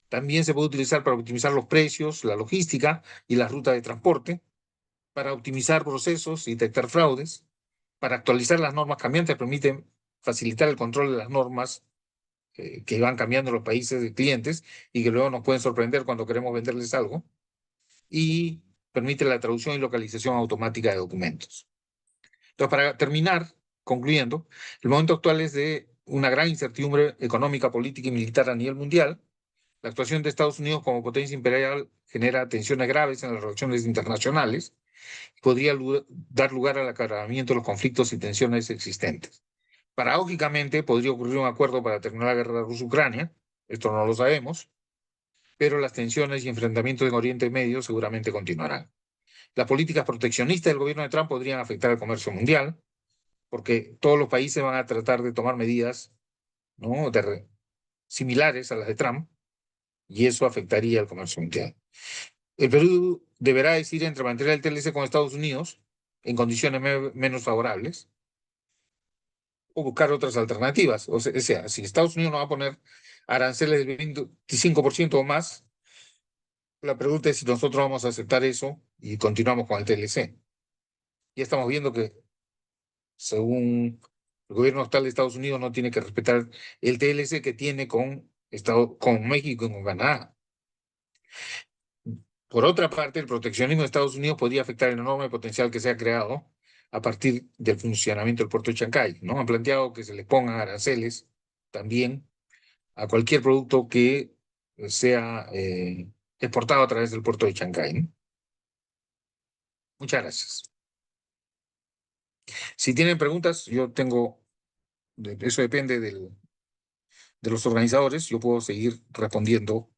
También se puede utilizar para optimizar los precios, la logística y las rutas de transporte, para optimizar procesos y detectar fraudes, para actualizar las normas cambiantes, permite facilitar el control de las normas que van cambiando en los países de clientes y que luego nos pueden sorprender cuando queremos venderles algo, y permite la traducción y localización automática de documentos. Entonces, para terminar, concluyendo, el momento actual es de una gran incertidumbre económica, política y militar a nivel mundial. La actuación de Estados Unidos como potencia imperial genera tensiones graves en las relaciones internacionales y podría dar lugar al agravamiento de los conflictos y tensiones existentes. Paradójicamente, podría ocurrir un acuerdo para terminar la guerra Rusia-Ucrania, esto no lo sabemos, pero las tensiones y enfrentamientos en Oriente Medio seguramente continuarán. Las políticas proteccionistas del gobierno de Trump podrían afectar el comercio mundial, porque todos los países van a tratar de tomar medidas, ¿no?, similares a las de Trump, y eso afectaría el comercio mundial. El Perú deberá decidir entre mantener el TLC con Estados Unidos en condiciones menos favorables o buscar otras alternativas. O sea, si Estados Unidos no va a poner aranceles del 25% o más, la pregunta es si nosotros vamos a aceptar eso y continuamos con el TLC. Ya estamos viendo que, según el gobierno actual de Estados Unidos, no tiene que respetar el TLC que tiene con México y con Canadá. Por otra parte, el proteccionismo de Estados Unidos podría afectar el enorme potencial que se ha creado a partir del funcionamiento del puerto de Chancay, ¿no? Han planteado que se le pongan aranceles también a cualquier producto que sea exportado a través del puerto de Chancay, ¿no? Muchas gracias. Si tienen preguntas, yo tengo, eso depende de los organizadores, yo puedo seguir respondiendo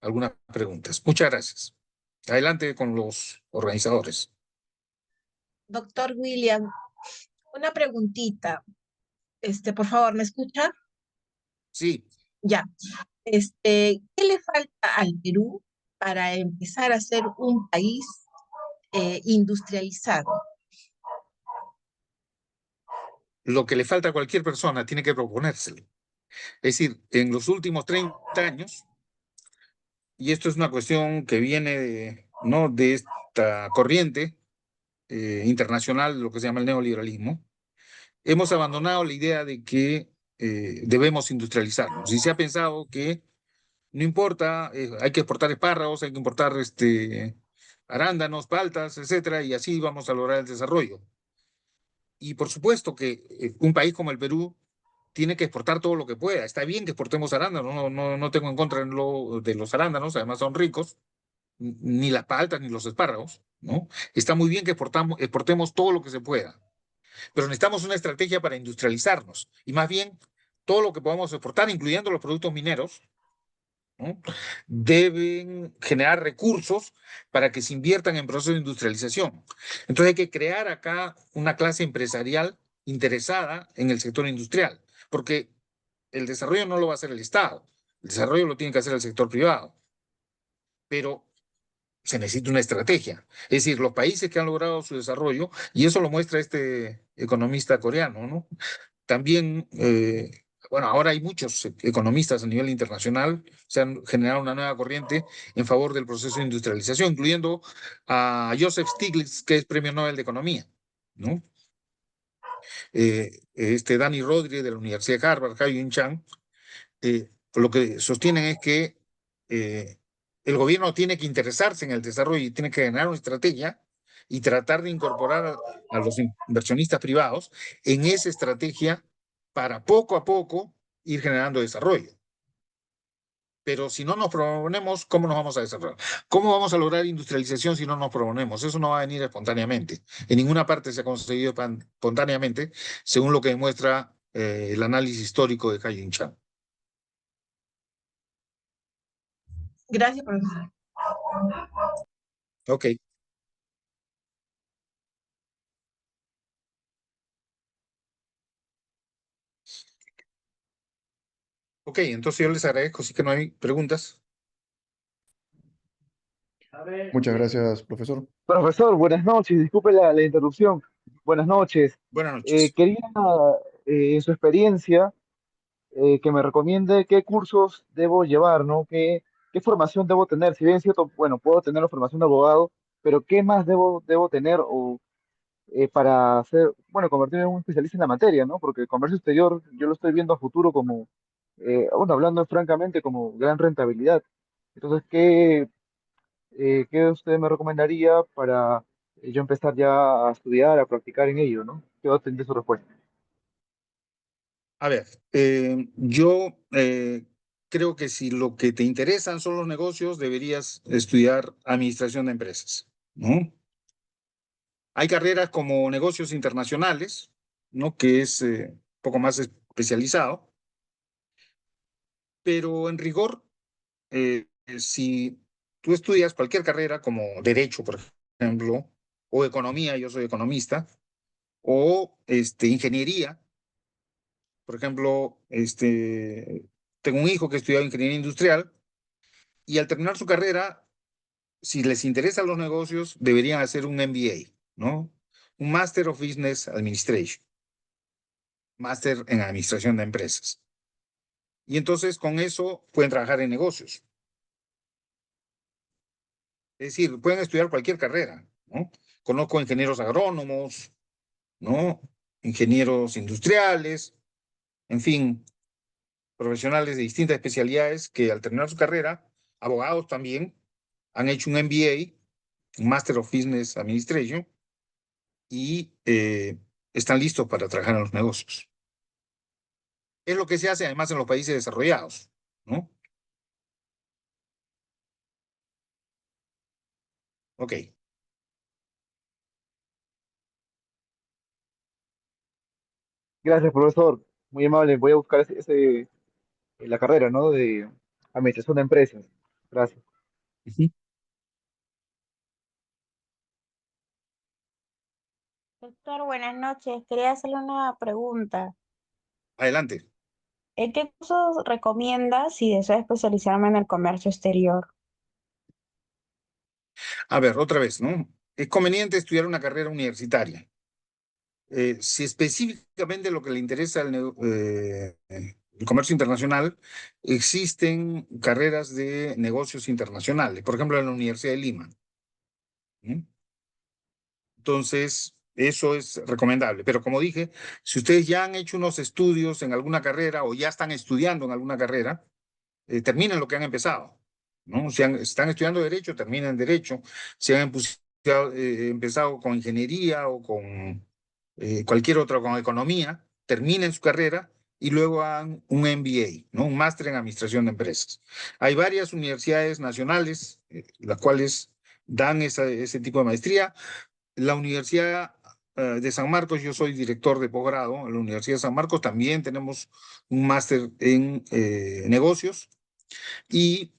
algunas preguntas. Muchas gracias. Adelante con los organizadores. Doctor William, una preguntita. Por favor, ¿me escucha? Sí. Ya. ¿Qué le falta al Perú para empezar a ser un país industrializado? Lo que le falta a cualquier persona tiene que proponérselo. Es decir, en los últimos 30 años, y esto es una cuestión que viene ¿no?, de esta corriente internacional, lo que se llama el neoliberalismo, hemos abandonado la idea de que debemos industrializarnos. Y se ha pensado que no importa, hay que exportar espárragos, hay que importar arándanos, paltas, etcétera, y así vamos a lograr el desarrollo. Y por supuesto que un país como el Perú tiene que exportar todo lo que pueda. Está bien que exportemos arándanos, no tengo en contra de los arándanos, además son ricos, ni las paltas ni los espárragos, ¿no? Está muy bien que exportemos todo lo que se pueda, pero necesitamos una estrategia para industrializarnos y más bien todo lo que podamos exportar, incluyendo los productos mineros, ¿no?, deben generar recursos para que se inviertan en procesos de industrialización. Entonces hay que crear acá una clase empresarial interesada en el sector industrial, porque el desarrollo no lo va a hacer el Estado, el desarrollo lo tiene que hacer el sector privado. pero se necesita una estrategia. Es decir, los países que han logrado su desarrollo, y eso lo muestra este economista coreano, ¿no? También, bueno, ahora hay muchos economistas a nivel internacional, se han generado una nueva corriente en favor del proceso de industrialización, incluyendo a Joseph Stiglitz, que es Premio Nobel de Economía, ¿no? Danny Rodri de la Universidad de Harvard, Haiyun Chang, lo que sostienen es que el gobierno tiene que interesarse en el desarrollo y tiene que generar una estrategia y tratar de incorporar a los inversionistas privados en esa estrategia para poco a poco ir generando desarrollo. Pero si no nos proponemos, ¿cómo nos vamos a desarrollar? ¿Cómo vamos a lograr industrialización si no nos proponemos? Eso no va a venir espontáneamente. En ninguna parte se ha conseguido espontáneamente, según lo que demuestra el análisis histórico de Haiyun Chang. Gracias, profesor. Ok. Ok, entonces yo les agradezco, sí que no hay preguntas. Muchas gracias, profesor. Profesor, buenas noches, disculpe la interrupción. Buenas noches. Buenas noches. Quería, en su experiencia, que me recomiende qué cursos debo llevar, ¿no? ¿Qué formación debo tener? Si bien es cierto, bueno, puedo tener la formación de abogado, pero ¿qué más debo tener para ser, bueno, convertirme en un especialista en la materia, ¿no? Porque el comercio exterior yo lo estoy viendo a futuro como, bueno, hablando francamente, como gran rentabilidad. Entonces, ¿qué usted me recomendaría para yo empezar ya a estudiar, a practicar en ello, ¿no? Quiero atender su respuesta. A ver, yo creo que si lo que te interesan son los negocios, deberías estudiar administración de empresas, ¿no? Hay carreras como negocios internacionales, ¿no? Que es un poco más especializado, pero en rigor, si tú estudias cualquier carrera como derecho, por ejemplo, o economía, yo soy economista, o ingeniería, por ejemplo, tengo un hijo que estudió ingeniería industrial y al terminar su carrera, si les interesan los negocios, deberían hacer un MBA, ¿no? Un Master of Business Administration, Máster en Administración de Empresas. Y entonces con eso pueden trabajar en negocios. Es decir, pueden estudiar cualquier carrera, ¿no? Conozco ingenieros agrónomos, ¿no? Ingenieros industriales, en fin, profesionales de distintas especialidades que al terminar su carrera, abogados también, han hecho un MBA, un Master of Business Administration, y están listos para trabajar en los negocios. Es lo que se hace además en los países desarrollados, ¿no? Ok. Gracias, profesor. Muy amable. Voy a buscar la carrera, ¿no? De administración de empresas. Gracias. Ujú. Doctor, buenas noches. Quería hacerle una pregunta. Adelante. ¿En qué cursos recomienda si deseo especializarme en el comercio exterior? A ver, otra vez, ¿no? Es conveniente estudiar una carrera universitaria. Si específicamente lo que le interesa el comercio internacional, existen carreras de negocios internacionales, por ejemplo, en la Universidad de Lima. ¿Mm? Entonces, eso es recomendable. Pero como dije, si ustedes ya han hecho unos estudios en alguna carrera o ya están estudiando en alguna carrera, terminen lo que han empezado, ¿no? Si están estudiando Derecho, terminen Derecho. Si han empezado con Ingeniería o con cualquier otra, con Economía, terminen su carrera y luego hagan un MBA, ¿no? Un máster en Administración de Empresas. Hay varias universidades nacionales, las cuales dan ese tipo de maestría. La Universidad de San Marcos, yo soy director de posgrado en la Universidad de San Marcos, también tenemos un máster en negocios y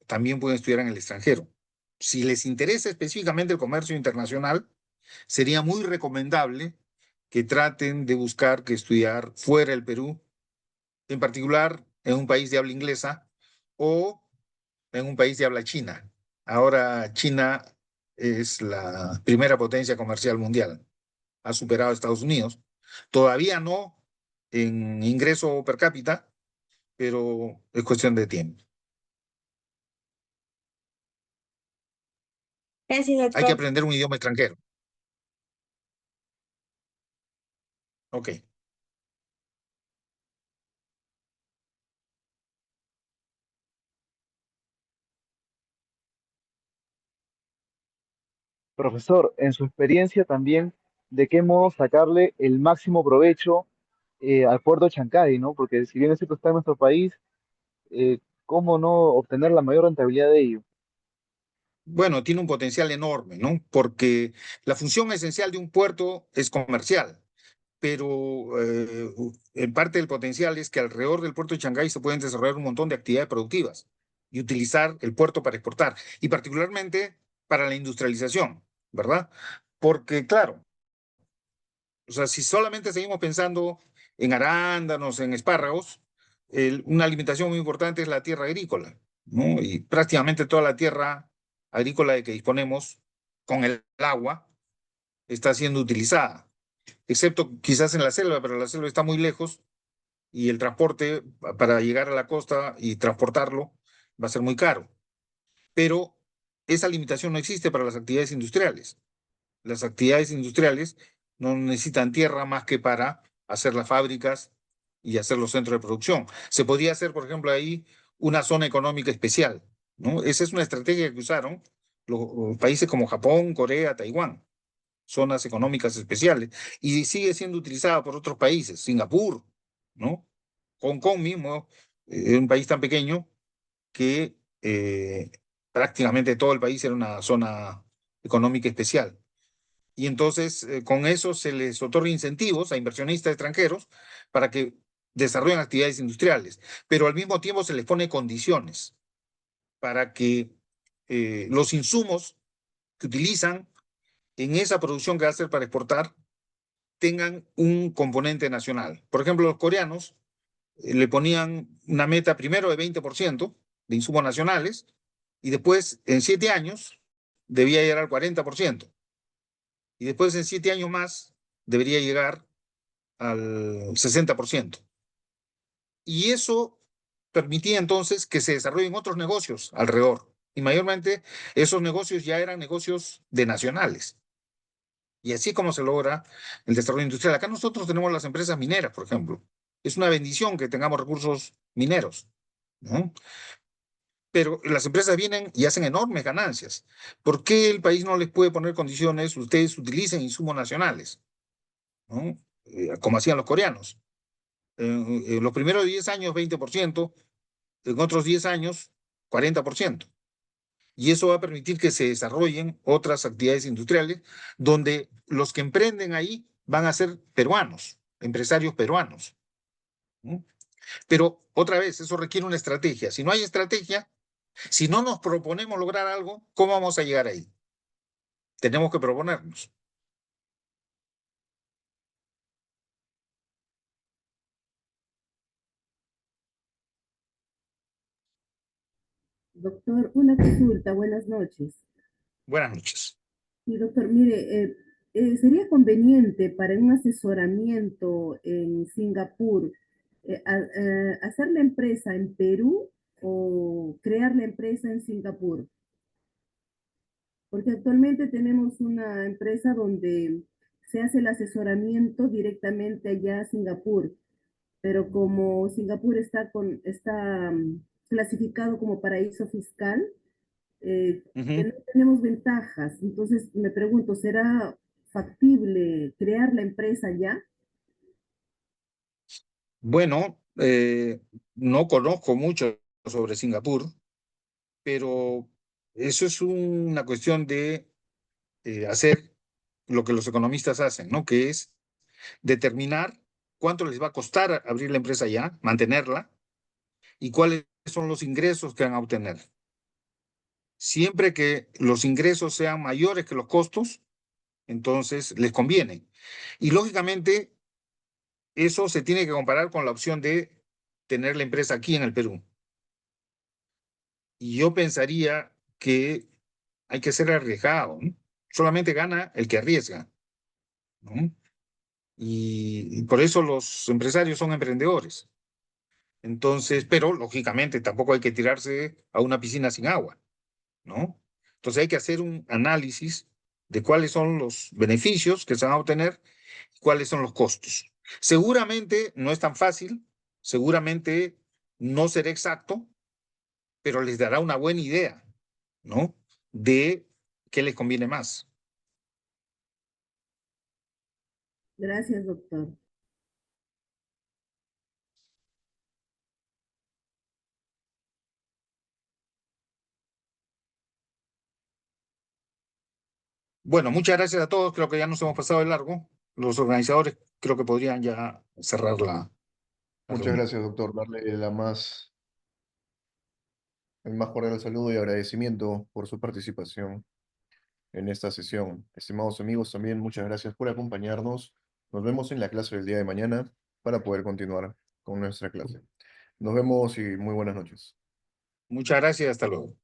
también pueden estudiar en el extranjero. Si les interesa específicamente el comercio internacional, sería muy recomendable que traten de buscar que estudiar fuera del Perú, en particular en un país de habla inglesa o en un país de habla china. Ahora China es la primera potencia comercial mundial. Ha superado a Estados Unidos. Todavía no en ingreso per cápita, pero es cuestión de tiempo. Gracias, Hay que doctor. aprender un idioma extranjero. Ok. Profesor, en su experiencia también, ¿de qué modo sacarle el máximo provecho al puerto de Chancay, ¿no? Porque si bien es cierto está en nuestro país, ¿cómo no obtener la mayor rentabilidad de ello? Bueno, tiene un potencial enorme, ¿no? Porque la función esencial de un puerto es comercial, pero en parte del potencial es que alrededor del puerto de Shanghái se pueden desarrollar un montón de actividades productivas y utilizar el puerto para exportar, y particularmente para la industrialización, ¿verdad? Porque, claro, o sea, si solamente seguimos pensando en arándanos, en espárragos, una alimentación muy importante es la tierra agrícola, ¿no? Y prácticamente toda la tierra agrícola de que disponemos con el agua está siendo utilizada, excepto quizás en la selva, pero la selva está muy lejos y el transporte para llegar a la costa y transportarlo va a ser muy caro. Pero esa limitación no existe para las actividades industriales. Las actividades industriales no necesitan tierra más que para hacer las fábricas y hacer los centros de producción. Se podría hacer, por ejemplo, ahí una zona económica especial, ¿no? Esa es una estrategia que usaron los países como Japón, Corea, Taiwán, zonas económicas especiales, y sigue siendo utilizada por otros países, Singapur, ¿no? Hong Kong mismo, es un país tan pequeño que prácticamente todo el país era una zona económica especial. Y entonces con eso se les otorga incentivos a inversionistas extranjeros para que desarrollen actividades industriales, pero al mismo tiempo se les pone condiciones para que los insumos que utilizan en esa producción que va a hacer para exportar tengan un componente nacional. Por ejemplo, los coreanos le ponían una meta primero de 20% de insumos nacionales y después en 7 años debía llegar al 40%. Y después en 7 años más debería llegar al 60%. Y eso permitía entonces que se desarrollen otros negocios alrededor. Y mayormente esos negocios ya eran negocios de nacionales. Y así como se logra el desarrollo industrial. Acá nosotros tenemos las empresas mineras, por ejemplo. Es una bendición que tengamos recursos mineros, ¿no? Pero las empresas vienen y hacen enormes ganancias. ¿Por qué el país no les puede poner condiciones? Ustedes utilicen insumos nacionales, ¿no? Como hacían los coreanos. En los primeros 10 años, 20%, en otros 10 años, 40%. Y eso va a permitir que se desarrollen otras actividades industriales donde los que emprenden ahí van a ser peruanos, empresarios peruanos, ¿no? Pero otra vez, eso requiere una estrategia. Si no hay estrategia, si no nos proponemos lograr algo, ¿cómo vamos a llegar ahí? Tenemos que proponernos. Doctor, una consulta, buenas noches. Buenas noches. Sí, doctor, mire, ¿sería conveniente para un asesoramiento en Singapur hacer la empresa en Perú o crear la empresa en Singapur? Porque actualmente tenemos una empresa donde se hace el asesoramiento directamente allá a Singapur, pero como Singapur está clasificado como paraíso fiscal, Ujú. no tenemos ventajas. Entonces me pregunto, ¿será factible crear la empresa ya? Bueno, no conozco mucho sobre Singapur, pero eso es una cuestión de hacer lo que los economistas hacen, ¿no? Que es determinar cuánto les va a costar abrir la empresa ya, mantenerla, y cuáles son los ingresos que van a obtener. Siempre que los ingresos sean mayores que los costos, entonces les conviene. Y lógicamente, eso se tiene que comparar con la opción de tener la empresa aquí en el Perú. Y yo pensaría que hay que ser arriesgado, ¿no? Solamente gana el que arriesga, ¿no? Y por eso los empresarios son emprendedores. Entonces, pero lógicamente tampoco hay que tirarse a una piscina sin agua, ¿no? Entonces hay que hacer un análisis de cuáles son los beneficios que se van a obtener y cuáles son los costos. Seguramente no es tan fácil, seguramente no será exacto, pero les dará una buena idea, ¿no? De qué les conviene más. Gracias, doctor. Bueno, muchas gracias a todos. Creo que ya nos hemos pasado de largo. Los organizadores creo que podrían ya cerrar la Muchas reunión. gracias, doctor. Darle el más cordial saludo y agradecimiento por su participación en esta sesión. Estimados amigos, también muchas gracias por acompañarnos. Nos vemos en la clase del día de mañana para poder continuar con nuestra clase. Nos vemos y muy buenas noches. Muchas gracias. Hasta luego.